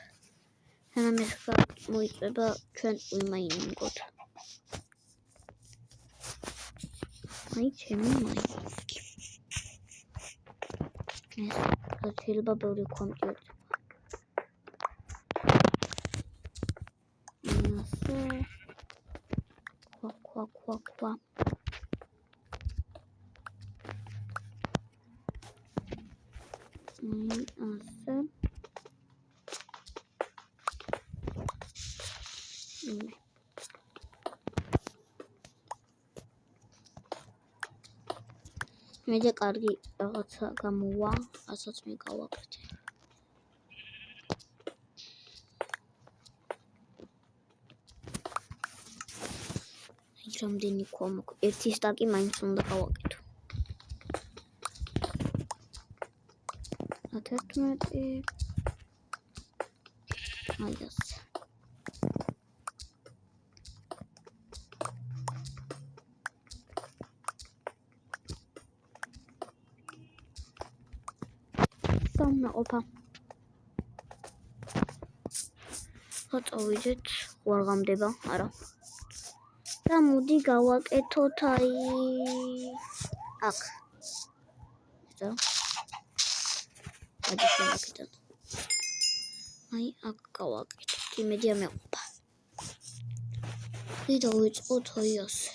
სანამ ეს მოიწება ჩვენ ვიმაინინგოთ. აი ჩემი მაინინგი. ეს შეიძლება ბევრი კომპიუტერი. ასე. კვა. ასე. მე კარგი რაღაცა გამოვა, ასაც მე გავაკეთე. აი რამდენი ქვა მოქვს. ერთი სტაკი მაინც უნდა გავაკეთო. 11. აი ასე. Opa. წავიდეთ, ვარ გამდება, არა. და მოდი გავაკეთოთ აი აქ. და გადავიდეთ. აი აქ გავაკეთოთ, იმედია მეყოფა. და დავიწყოთ აი ასე.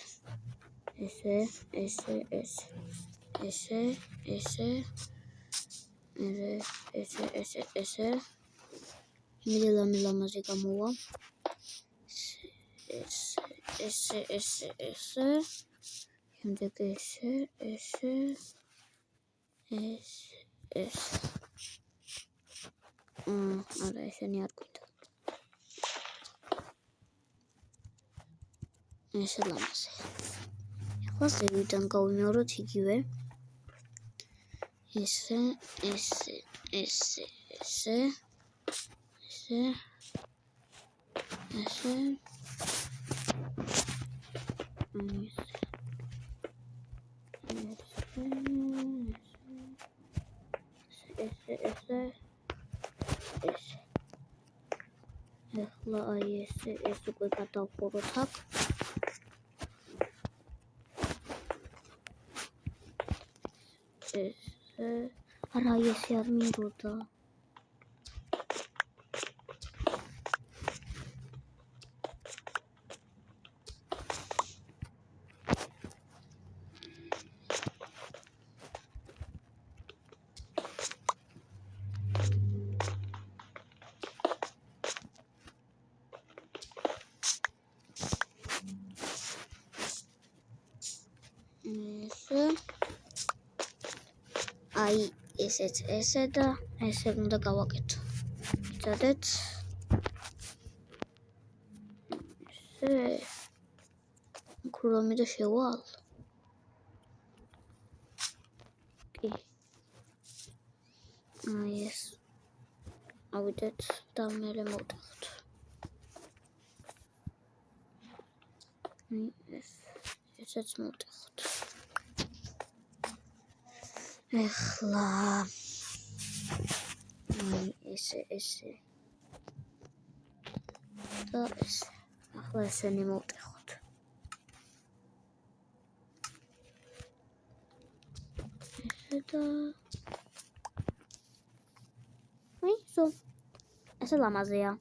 ესე. იმედი ლამაზი გამოვა. ესე. შემდეგ ესე. არა, ესენი არ გვინდა. ესე ლამაზი. ახლა ზევიდან გავიმეოროთ იგივე. ესე. ახლა აი ეს უკვე გადავხუროთ აქ. არა, ესე არ მინდოდა. აი ესე და ესე უნდა გავაკეთო. მიწადეთ. ქრომი და შევალ. კი. აი ეს. ავიდეთ და მერე მოვდახოთ. ესეც მოვდახოთ. ახლა აი ესე და ეს ახლა ესენი მოვტეხოთ. ესე და აი სულ ესე ლამაზია.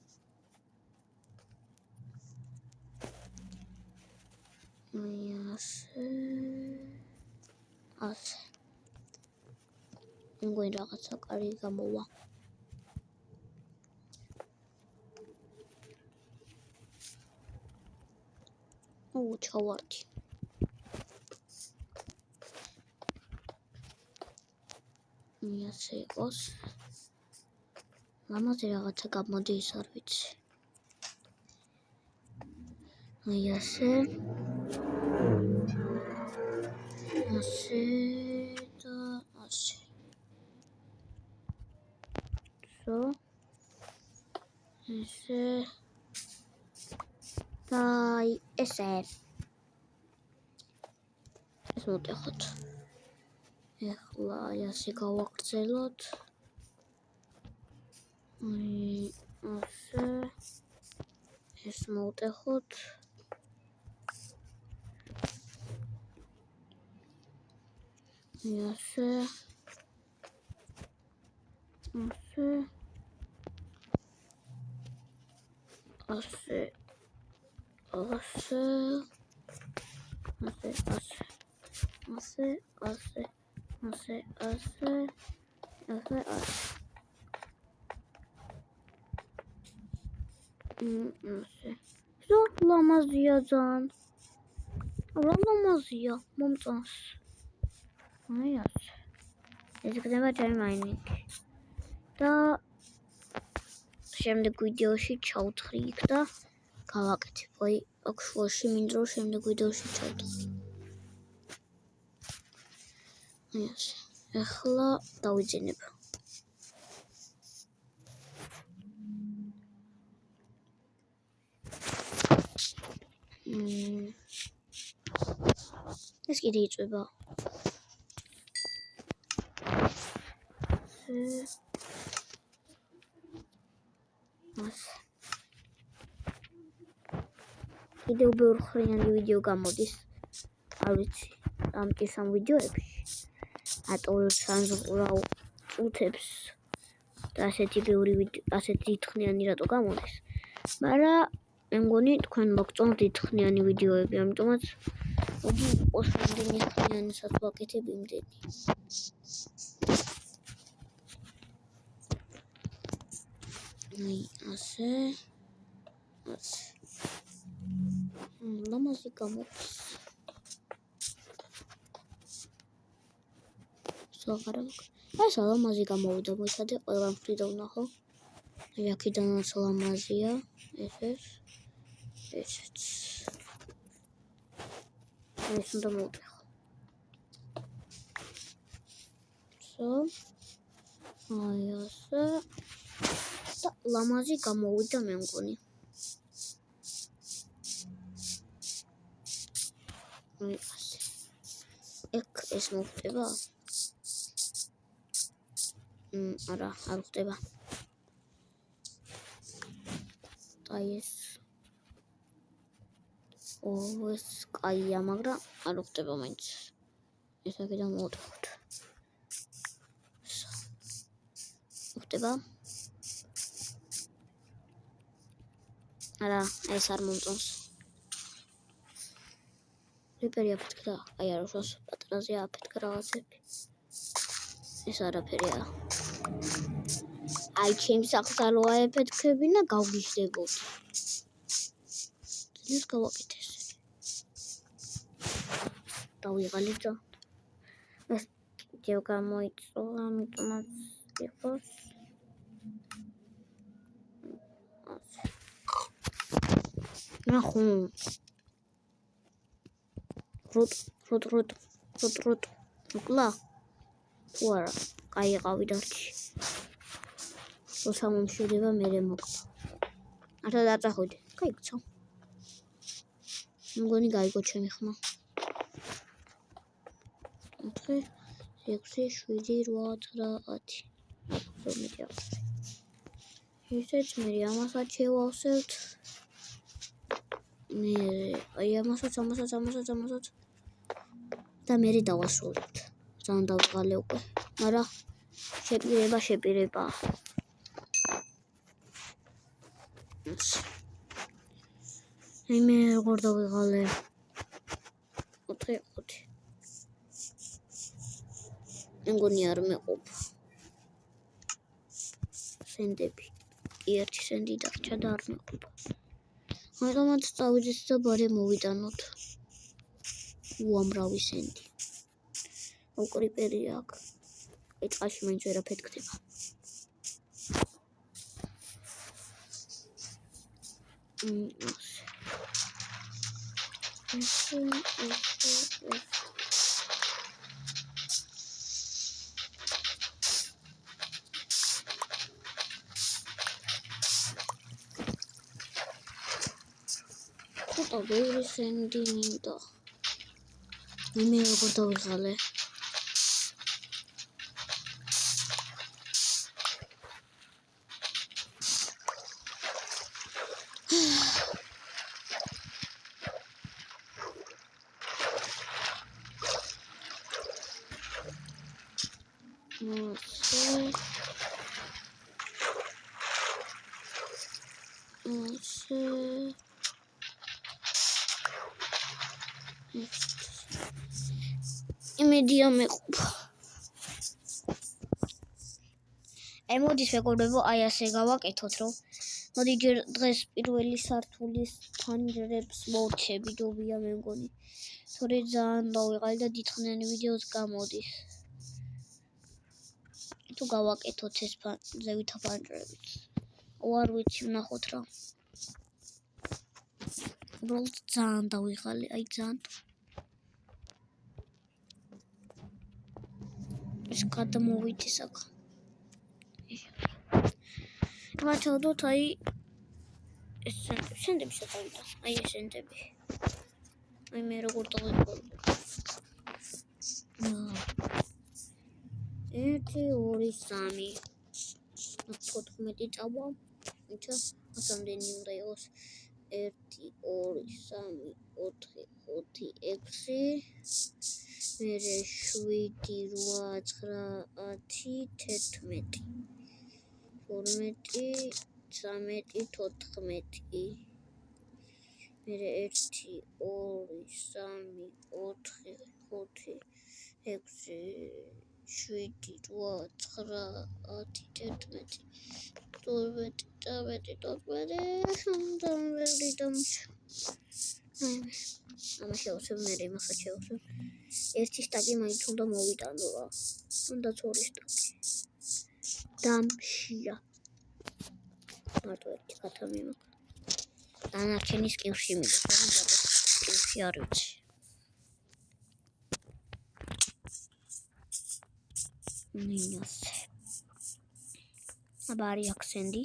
აი ასე მგონი რაღაცა კარგი გამოვა. ჩავარდი. ასე იყოს. ლამაზი რაღაცა გამოდის, არ ვიცი. აი ასე და ასე. ესე და ესე ეს მოვტეხოთ ეხლა ასე გავაგრძელოთ ასე ეს მოვტეხოთ ასე ასე Zo lamazia zan. Lamazia მომწონს. აი ასე. ეს იქნება ჩემი მაინინგი. და შემდეგ ვიდეოში ჩავთხრი იქ და გავაკეთებ. აი აქ შუაში მინდა რომ შემდეგ ვიდეოში ჩავთხრი. აი ასე. ეხლა დავიძინებ. ეს კიდე იწვება. კიდევ ბევრხრიანი ვიდეო გამოდის. არ ვიცი, ამ კისამ ვიდეოებში. ატოლებს ანზღურავ წუთებს და ასეთი ბევრი ვიდეო, ასეთი დიდხნიანი რატო გამოდის. მაგრამ მე მგონი თქვენ მოგწონთ დიდხნიანი ვიდეოები, ამიტომაც მოდი იყოს რამდენი ხნიანსაც ვაკეთებ იმდენი. აი ასე. ლამაზი გამოდის. ეს ლამაზი გამოვიდა, მოიცადე ყველა მხრიდან ვნახო. აი აქედანაც ლამაზია, ესეც. ეს უნდა მოვტეხო. აი ასე. და ლამაზი გამოვიდა მე მგონი. აი ასე. ეგ ეს მოვხდება? არა, არ ხდება. აი ეს ეს კაია, მაგრამ არ ხდება მაინც. ეს აქედან მოვტეხოთ. ხდება? არა, ეს არ მომწონს. რიპერი აფეთქდა, აი არ უშავს პატრაზე აფეთქა რაღაცები. ეს არაფერია. აი ჩემს სახლს არ ვაეფეთქებინა, გავგიშდებოდ. ეს გავაკეთე ესე. დავიღალებ და ეს კიდევ გამოიწვა, ამიტომაც იყოს. ნახო. როტ. უკლა. თუ არა, გაიყავი დარჩი. როცა მომშვიდება მერე მოკლა. არა დაწახვიდე. გაიქცა. მგონი გაიგო ჩემი ხმა. 4 6 7 8 9 ისეც მე ამასაც შევავსებთ. აი ამასაც და მე დავასრულებთ. ძალიან დავღალე უკვე. არა შეპირება. აი მე როგორ დავიღალე. 4 მგონი არ მეყოფ. სენდები. 1 სენდი დარჩა და არ მეყოფ. ამიტომაც წავიდეთ და ბარე მოვიტანოთ. უამრავი სენდი. უკრიპერი აქ. აი წყალში მაინც ვერ აფეთქდება. ცოტა ბევრი სენდი მინდა. მე როგორ დავიღალე? იმედია მეყოფ. მოდის მეგობრებო, აი ასე გავაკეთოთ, რომ მოდი ჯერ დღეს პირველი სართულის ფანჯრებს მოვჩე ვიდეოია მე მგონი. თორე ძალიან დავიღალი და დიდხნიანი ვიდეოს გამოდის. თუ გავაკეთოთ ეს ზევითა ფანჯრებით. არ ვიცი, ვნახოთ რა. უბრალოდ ძალიან დავიღალი, აი ძალიან. ეს გადმოვიდეს აქ. ვაჩოდოთ აი ეს სენდები შევიდა. აი ეს სენდები. აი მე როგორ დავიღალე. 1 2 3 14 წავა. იცი, ასამდენი უნდა იყოს 1 2 3 4 5 6 მერე 7 8 9 10 11 12 13 14 მერე 1 2 3 4 5 6 7 8 9 10 ამა შევსებ მე იმასა შევსებ. ერთი სტაკი მაინც უნდა მოვიტანო რა. უნდა 2 სტაკი. დამშია. მარტო ერთი კათამი მაქვს. დანარჩენის კივში მიდიხარ. კივში არ ვიცი. მინასე. აბარი აქსენდი.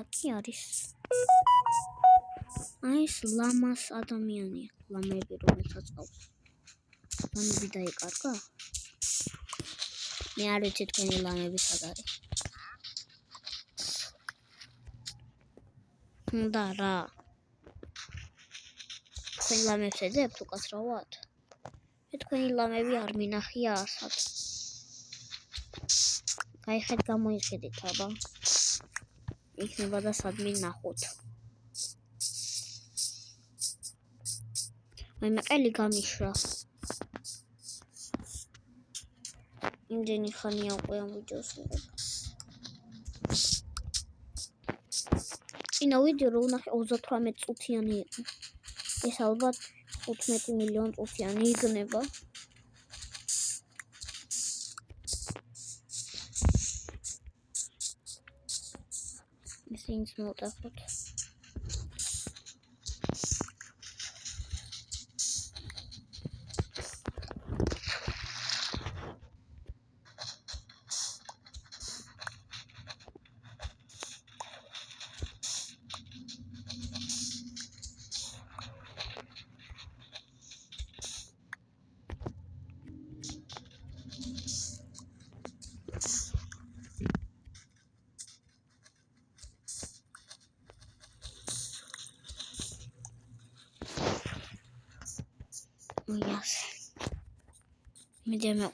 აკი არის. აი ეს ლამას ადამიანია. ლამები რომელსაც ყავს. ლამები დაიკარგა? მე არ ვიცი თქვენი ლამები სად არის. და რა. თქვენ ლამებს ეძებთ უკაცრავად? მე თქვენი ლამები არ მინახია ასად. გაიხეთ გამოიხედეთ აბა. იქნება და სად მინახოთ. მე მეკელი გამიშრა. იმდენი ხანია უკვე ამ ვიდეოს ვიღებ. წინა ვიდეო რო ვნახე 38 წუთიანი იყო. ეს ალბათ 15 მილიონი წუთიანი იქნება. ისინიც მოვტეხოთ. Yes. მიდემე.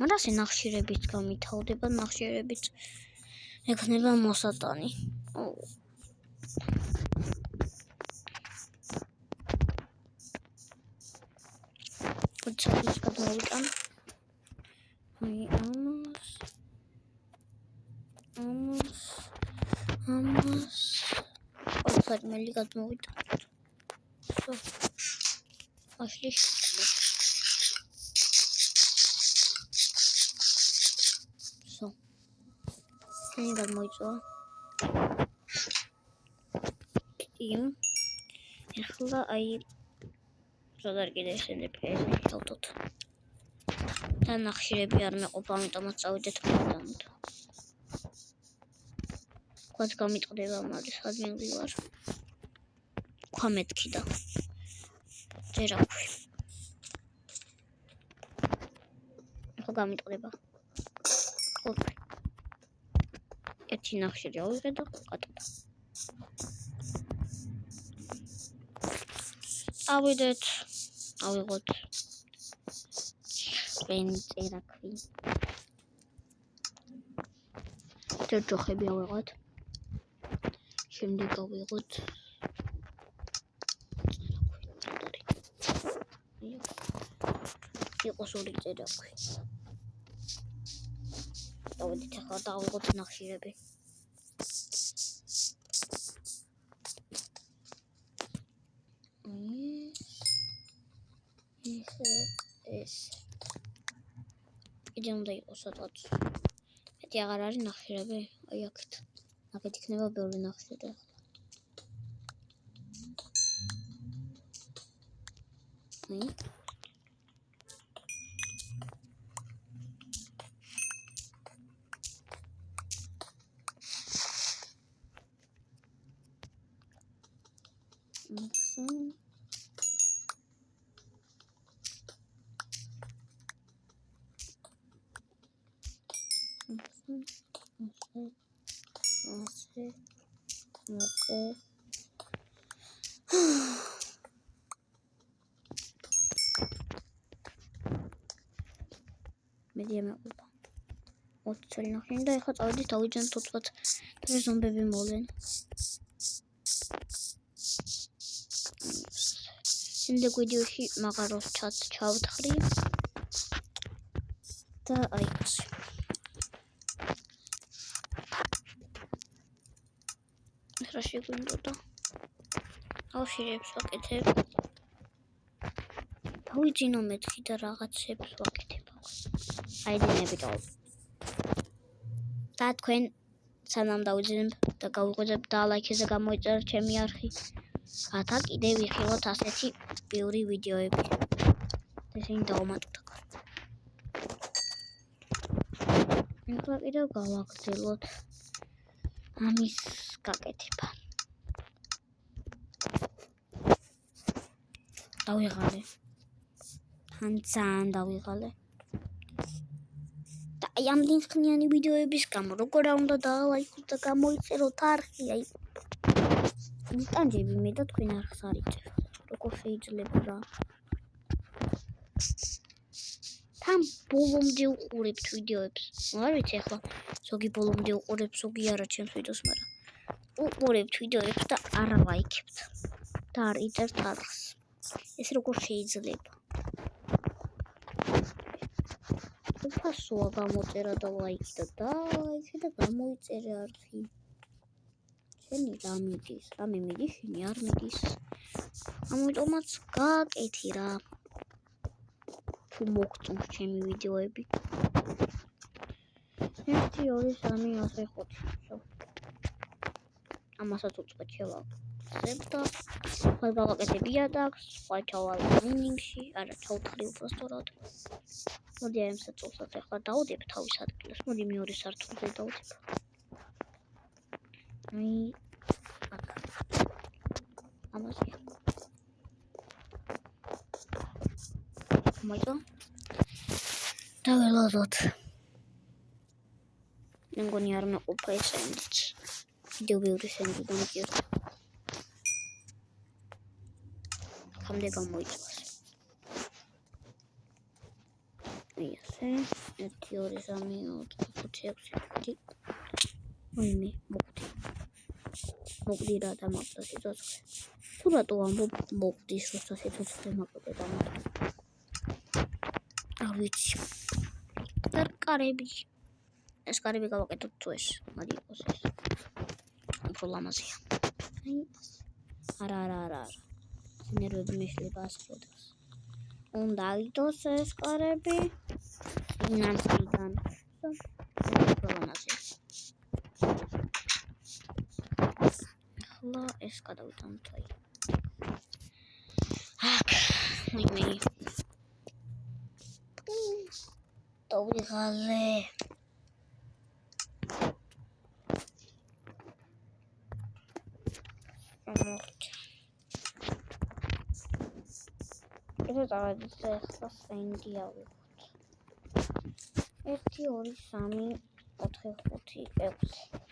მანდასე ნახშირებით გამითავდება, ნახშირებით ექნება მოსატანი. Უცებს გადმოვიტან. აი ამას. ფერმელი გადმოვიტან. Ашли шутка. Все. Я не გადმოიწვა. იმ ეხლა აი ზოგადად კიდე შენები დავდოთ. და ნახშირები არ მეყოფ, ამიტომაც წავიდეთ მოდამდე. თქვაც გამიტყდება, მაგრამ სად მივდივარ. თქვა მეთქი და ჯერაქვი. ახლა გამიტყდება. ოთხი. ერთი ნახშირი ავიღე და ყატა. ავიდეთ. ავიღოთ. ჩვენი წერაქვი. ჯოჯოხები ავიღოთ. შემდეგ ავიღოთ. იყოს ორი წერაქვი. დავიდეთ ახლა დავიღოთ ნახშირები. ეს კიდე უნდა იყოს სადღაც. მეტი აღარ არის ნახშირები. აი აქეთ. აქეთ იქნება ბევრი ნახშირი. აი მედია მეყובה. 20 წელი ნახენი და ეხლა წავედით დავიჯანოთ 20 და ზომბები მოლენ. შემდეგ ვიდეოში მაღაროს ჩატს ჩავთხრი და აი ეს. რა შეგვინდოდა? ავშირებს ვაკეთებ. დავიძინო მეთქი და რაღაცებს ვაკეთებ. აიძინებით all. და თქვენ სანამ დავიძინებ და გავიღვიძებ და ლაიქებზე გამოიწერეთ ჩემი არხი. გათა კიდე ვიხილოთ ასეთი ბევრი ვიდეოები. ესენი დავუმატოთ აქ. ახლა კიდევ გავაგრძელოთ ამის გაკეთება. დავიღალე. თან ძალიან დავიღალე. აი ამ ლინკნიანი ვიდეოების გამო როგორ უნდა დალაიქოთ და გამოიწეროთ არხი, აი ინსტანტები მე და თქვენ არხს არ იწერთ. როგორ შეიძლება რა? თან ბოლომდე უყურებთ ვიდეოებს. არ ვიცი ახლა ზოგი ბოლომდე უყურებს, ზოგი არა ჩემს ვიდეოს, მაგრამ უყურებთ ვიდეოებს და არ ლაიქებთ. და არ იწერთ არხს. ეს როგორ შეიძლება? ფასოა გამოწერა და ლაიქი და ლაიქი და გამოიწერე არხი. შენი რა მიდის? რამე მიდის? შენი არ მიდის? ამიტომაც გაკეთი რა. თუ მოგწონს ჩემი ვიდეოები. 1 2 3 4 ამასაც უწყვეტ შევავსებ და ხალ გავაკეთებ იადაკს, სხვა ჩავალ მინინგში, არა ჩავთხრი უბრალოდ. მოდი აი ამ საწოლსაც ახლა დავუდებ თავის ადგილას. მოდი მეორე სართულზე დავუდებ. აი აქ. ამაზე. მოიწყო. დაველოდოთ. მე მგონი არ მეყოფა ეს ენდიც. ვიდეო ბევრი ენდი დამჭირდა. ხამდე გამოიწვას. ისე 1 2 3 4 5 6 7 ვინმე მოგდი რა დამატდა სიცოცხლე. თუ რატო ამბობ მოგდის როცა სიცოცხლე მაკლდა დამატდა. არ ვიცი. კარები. ეს კარები გავაკეთოთ თუ ეს. მოდი იყოს ეს. უფრო ლამაზია. აი არა. ნერვები მეშლება ასწოდებს. უნდა აიდოს ეს კარები. ინანსიდან. უფრო ლამაზია. ახლა ეს გადავიტანოთ აი. აქ. მე დავიღალე. ეს წავედით და ახლა სენდი ავიღოთ. 1 2 3 4 5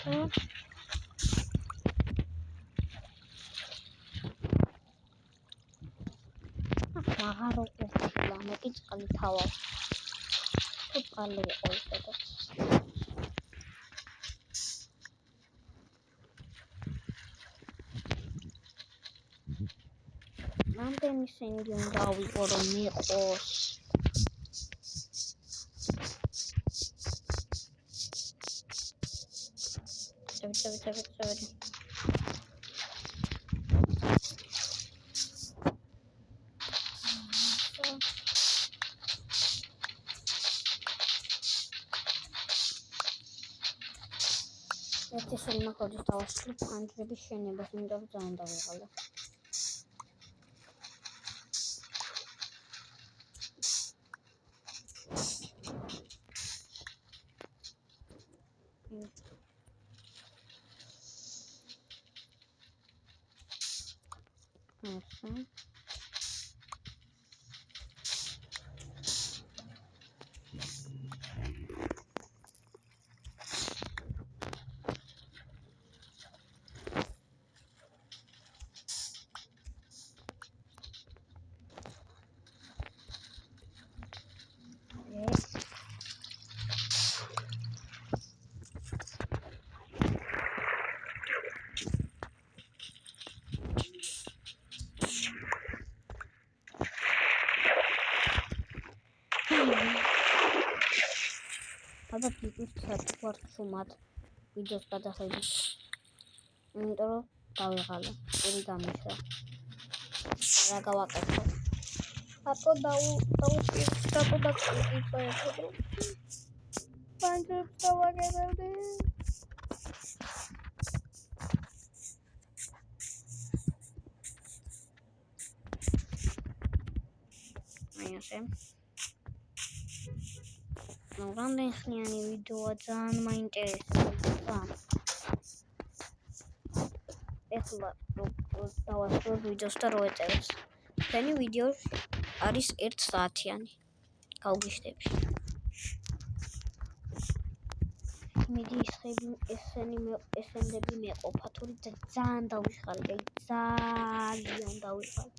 6 მაღარო ყოფილა, მეტი წყალი თავავს. თუ წყალი იყო ისედაც. რამდენი სენდი უნდა ავიღო, რომ მიყოს? წევრი. ერთი სულ ნახავდეს დავასრულებ პანჯრების შენებას, მინდა რომ ძალიან დავიღალე. ალბათ მიგვრცელთ ვარჩუმად ვიდეოს გადახედით. იმიტომ რომ დავიღალე, პური გამიშვა. რა გავაკეთო? აპო დაუწევთ. პანჯრებს დავაგებდი. ასე. რამდენი ხნიანი ვიდეოა, ძალიან მაინტერესებდა. ეხლა დავასრულებ ვიდეოს და რო ეწეროს. თქვენი ვიდეო არის 1 საათიანი. გავგიშდები. მიდი ესენები მეყოფა, თორე ძალიან დავიხალე, ძალიან დავიხალე.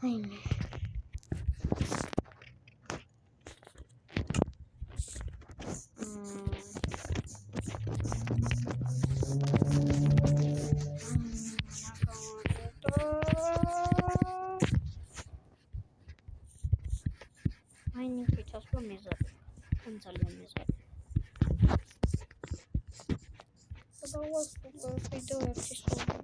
აიმე. ძალიან მეზარი. დავასრულებ ვიდეო ერთი სულ.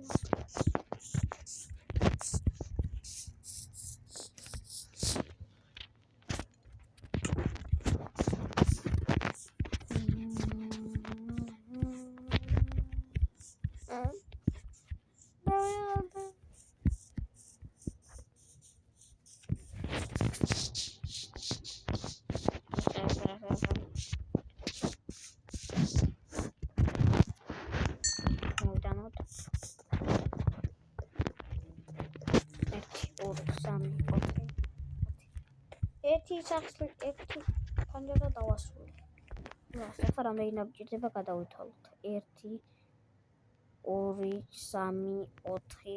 ერთი პანჯრა დავასრულე. ახლა რამდენი ნაბჭირდება გადავითვალოთ. 1 2 3 4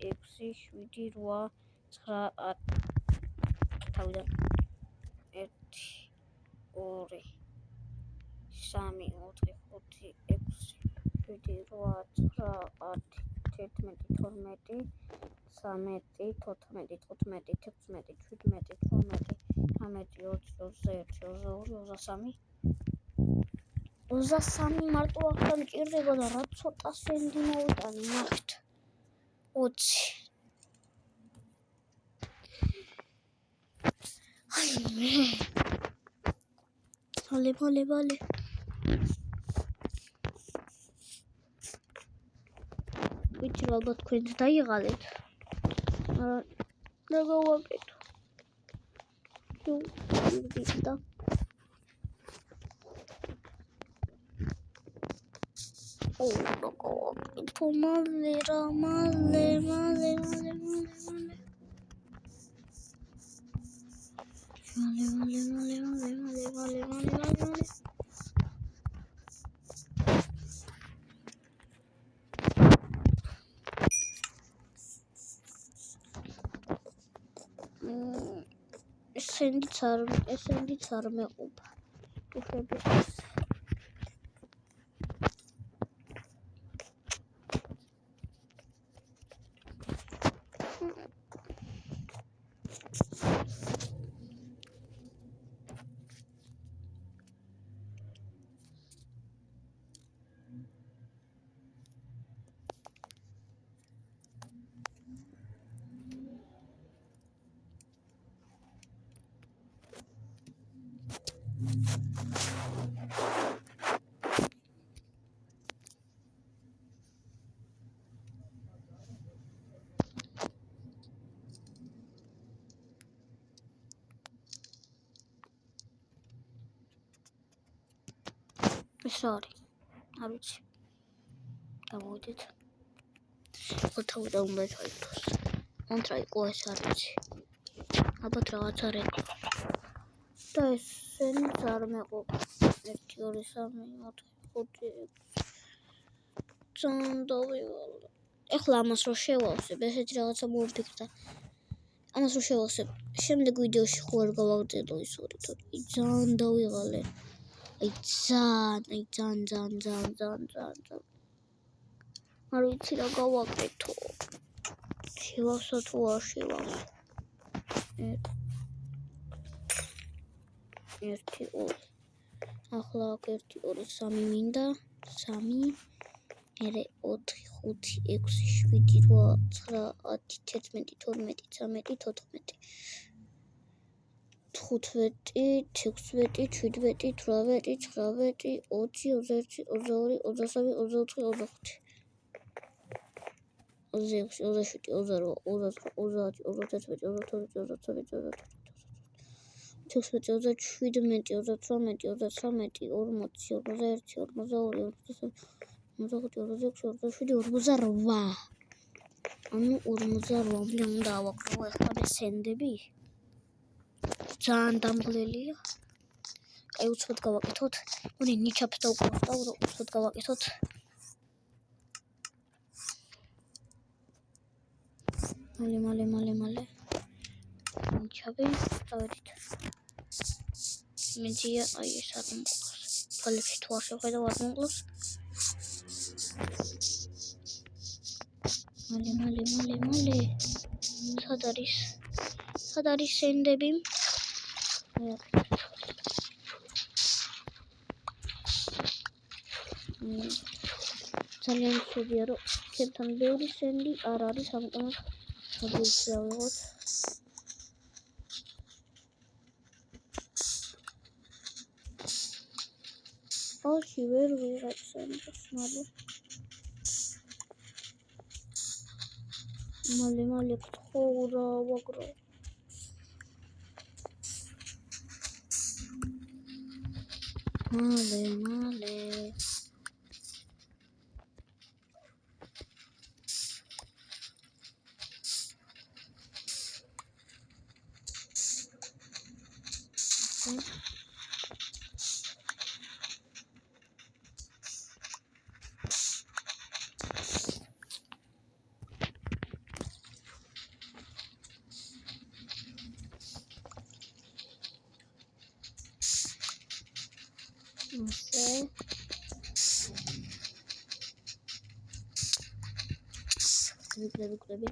5 6 7 8 9 თავიდან 1 2 3 4 5 6 7 8 9 10 11 12 13 14 15 16 17 18 19 20 21 22 23 24 25 23 მარტო ახლა მჭირდება და რა ცოტა სენდი მოვიტანე ნახეთ 20 ვალე ვიცი რომ ალბათ თქვენ დაიღალეთ რა გავაკეთო და მალე ესენდიც არ მეყოფა უშვები Sorry, არ ვიცი. გამოვიდეთ. ოთავიდან უნდა ჩაიგდოს. კონტრა იყო ეს არ ვიცი. ალბათ რაღაცა რეკო. და ესენი არ მეყოფა. 1 2 3 4 5 6 ძალიან დავიღალე. ეხლა ამას რო შევავსებ, ესეთი რაღაცა მოვიფიქრდა. ამას რო შევავსებ, შემდეგ ვიდეოში ხო არ გავავწერდო ის ორი თორე ძალიან დავიღალე. აი ძალიან. არ ვიცი რა გავაკეთო. შევავსო თუ არ შევავსო. 1 2 ახლა 1 2 3 მინდა 3 მერე 4 5 6 7 8 9 10 11 12 13 14 15 16 17 18 19 20 21 22 23 24 25 26 27 28 29 30 31 ანუ 48 უნდა ავაკრო ახლა მესენდები ძალიან დამღლელია აი უცბად გავაკეთოთ უნდა ნიჩაფს დავკავავ და უცბად გავაკეთოთ მალე ნიჩაბი დავედით მედია აი ეს არ მომკლავს ფალებში თუ არ შევხედავ არ მომკლავს მალე სად არის სენდები ძალიან მშვიდია რომ ჩემთან ბევრი სენდი არ არის ამიტომ მოგიწევოთ ოში ვერ ვიღებ სენდებს მალე გთხოვ ვაგრო მალე ვიკლები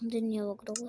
ამდენია ვაგროვე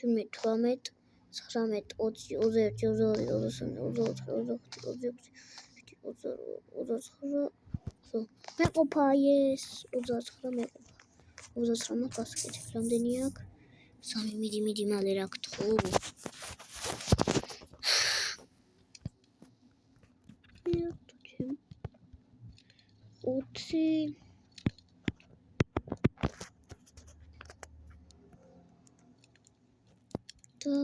18, 19, 20, 21, 22, 23, 24, 25, 26, 27, 28, 29. მეყოფა ეს 29 მეყოფა. 29 გასკეთებ. რამდენი აქვს? 3 მიდი მალე რა გთხოვ. 5 და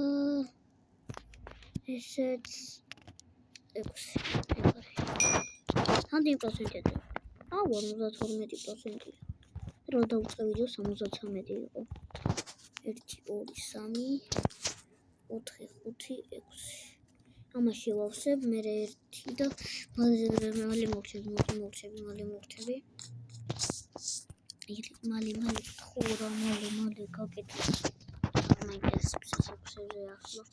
ესეც 6. Ამდენი პროცენტია. 52%. რა დავწყე ვიდეო 73 იყო. 1 2 3 4 5 6. ამაში ვავსებ მე 1 და მალე მოვჩები. მალე ხურა მალე გაკეთე. მაინც ფსიქოლოგიაზე ახლა.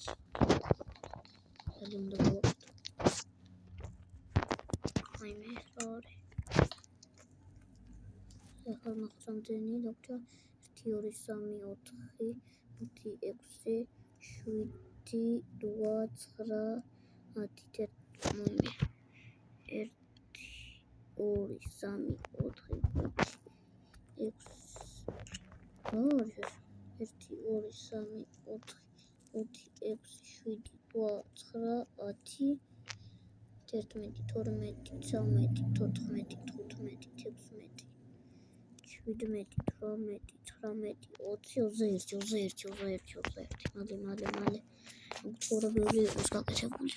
ძალიან უნდა გავაკეთო. მე sorry. ახლა ნახსამდენი დაგჭა 1 2 3 4 5 6 7 8 9 10 11 1 2 3 4 5 6 1 2 3 4 5 6 7 8 9 10 11 12 13 14 15 16 17 18 19 20 მალე უცხოური ბევრი იყოს გაკეთებული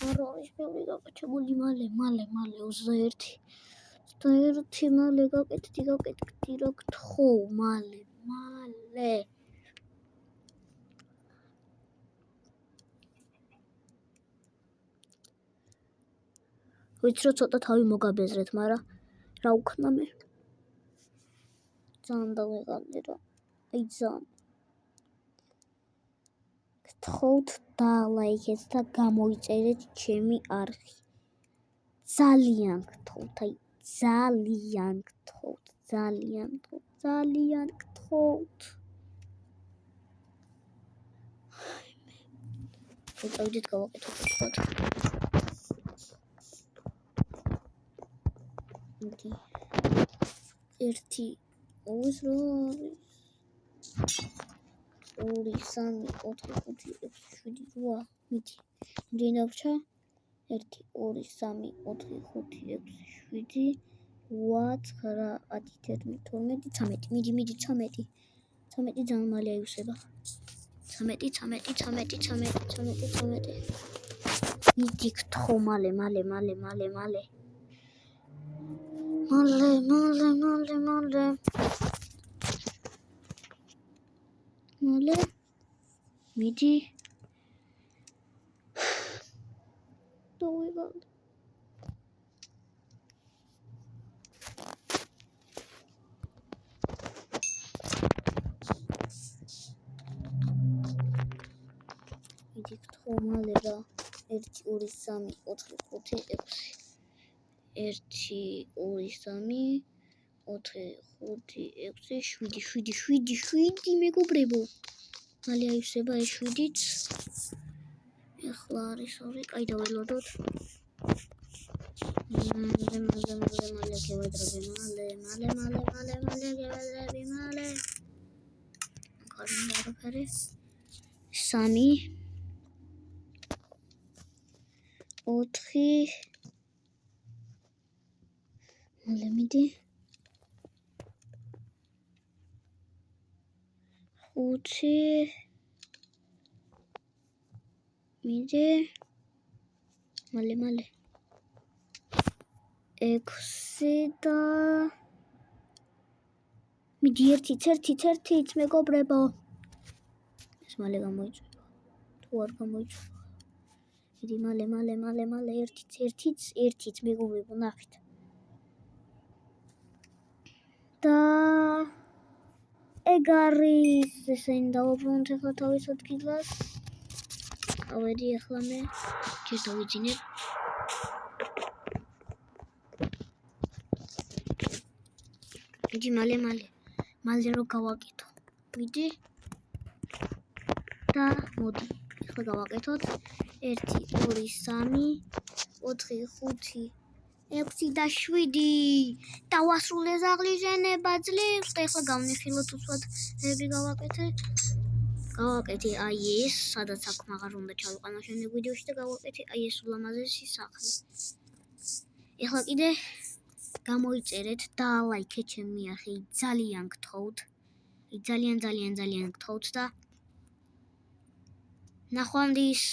არა ის ბევრი გაკეთებული მალე 21 მალე გაკეთდი რა გთხოვ მალე ვიცი რომ ცოტა თავი მოგაბეზრეთ მაგრამ რა უქნა მე ძალიან დავიღალდი რა აი ძალიან გთხოვთ დალაიქეთ და გამოიწერეთ ჩემი არხი ძალიან გთხოვთ აი ძალიან გთხოვთ წავიდეთ გავაკეთოთ ვთქვათ ერთი ოვის რო არის 2 3 4 5 6 7 8 მიდი დინავჩა 1 2 3 4 5 6 7 8 9 10 11 12 13 მიდი 13 ძალიან მალე აიუსება 13 მიდი გთხოვ მალე მიდი დავიღალდი მიდი გთხოვ მალე რა 1 2 3 4 5 6 1 2 3 4 5 6 7 მეგობრებო მალე აიუსება ეს 7-იც ეხლა არის 2 კაი დაველოდოთ მალე გევედრები მალე კარგი 3 4 მალე მიდი 5 მიდი მალე 6 და მიდი ერთით მეგობრებო ეს მალე გამოიწვია თუ არ გამოიწვია მიდი მალე ერთით მეგობრებო ნახეთ და ეგ არის ესენი დავაბრუნოთ ახლა თავის ადგილას ავედი ახლა მე ჯერ დავიძინე მიდი მალე რო გავაკეთო მიდი და მოდი ახლა გავაკეთოთ 1 2 3 4 5 6 და 7 დავასრულე ზაღლის ჟენება ძლივს და ახლა გავნიხილოთ უსვათები გავაკეთე აი ეს სადაც აქ მაგარ უნდა ჩავიყავ შემდეგ ვიდეოში და გავაკეთე აი ეს ულამაზესი სახლი ახლა კიდე გამოიწერეთ და ლაიქეთ ჩემი არხი ძალიან გთხოვთ ძალიან გთხოვთ და ნახვამდის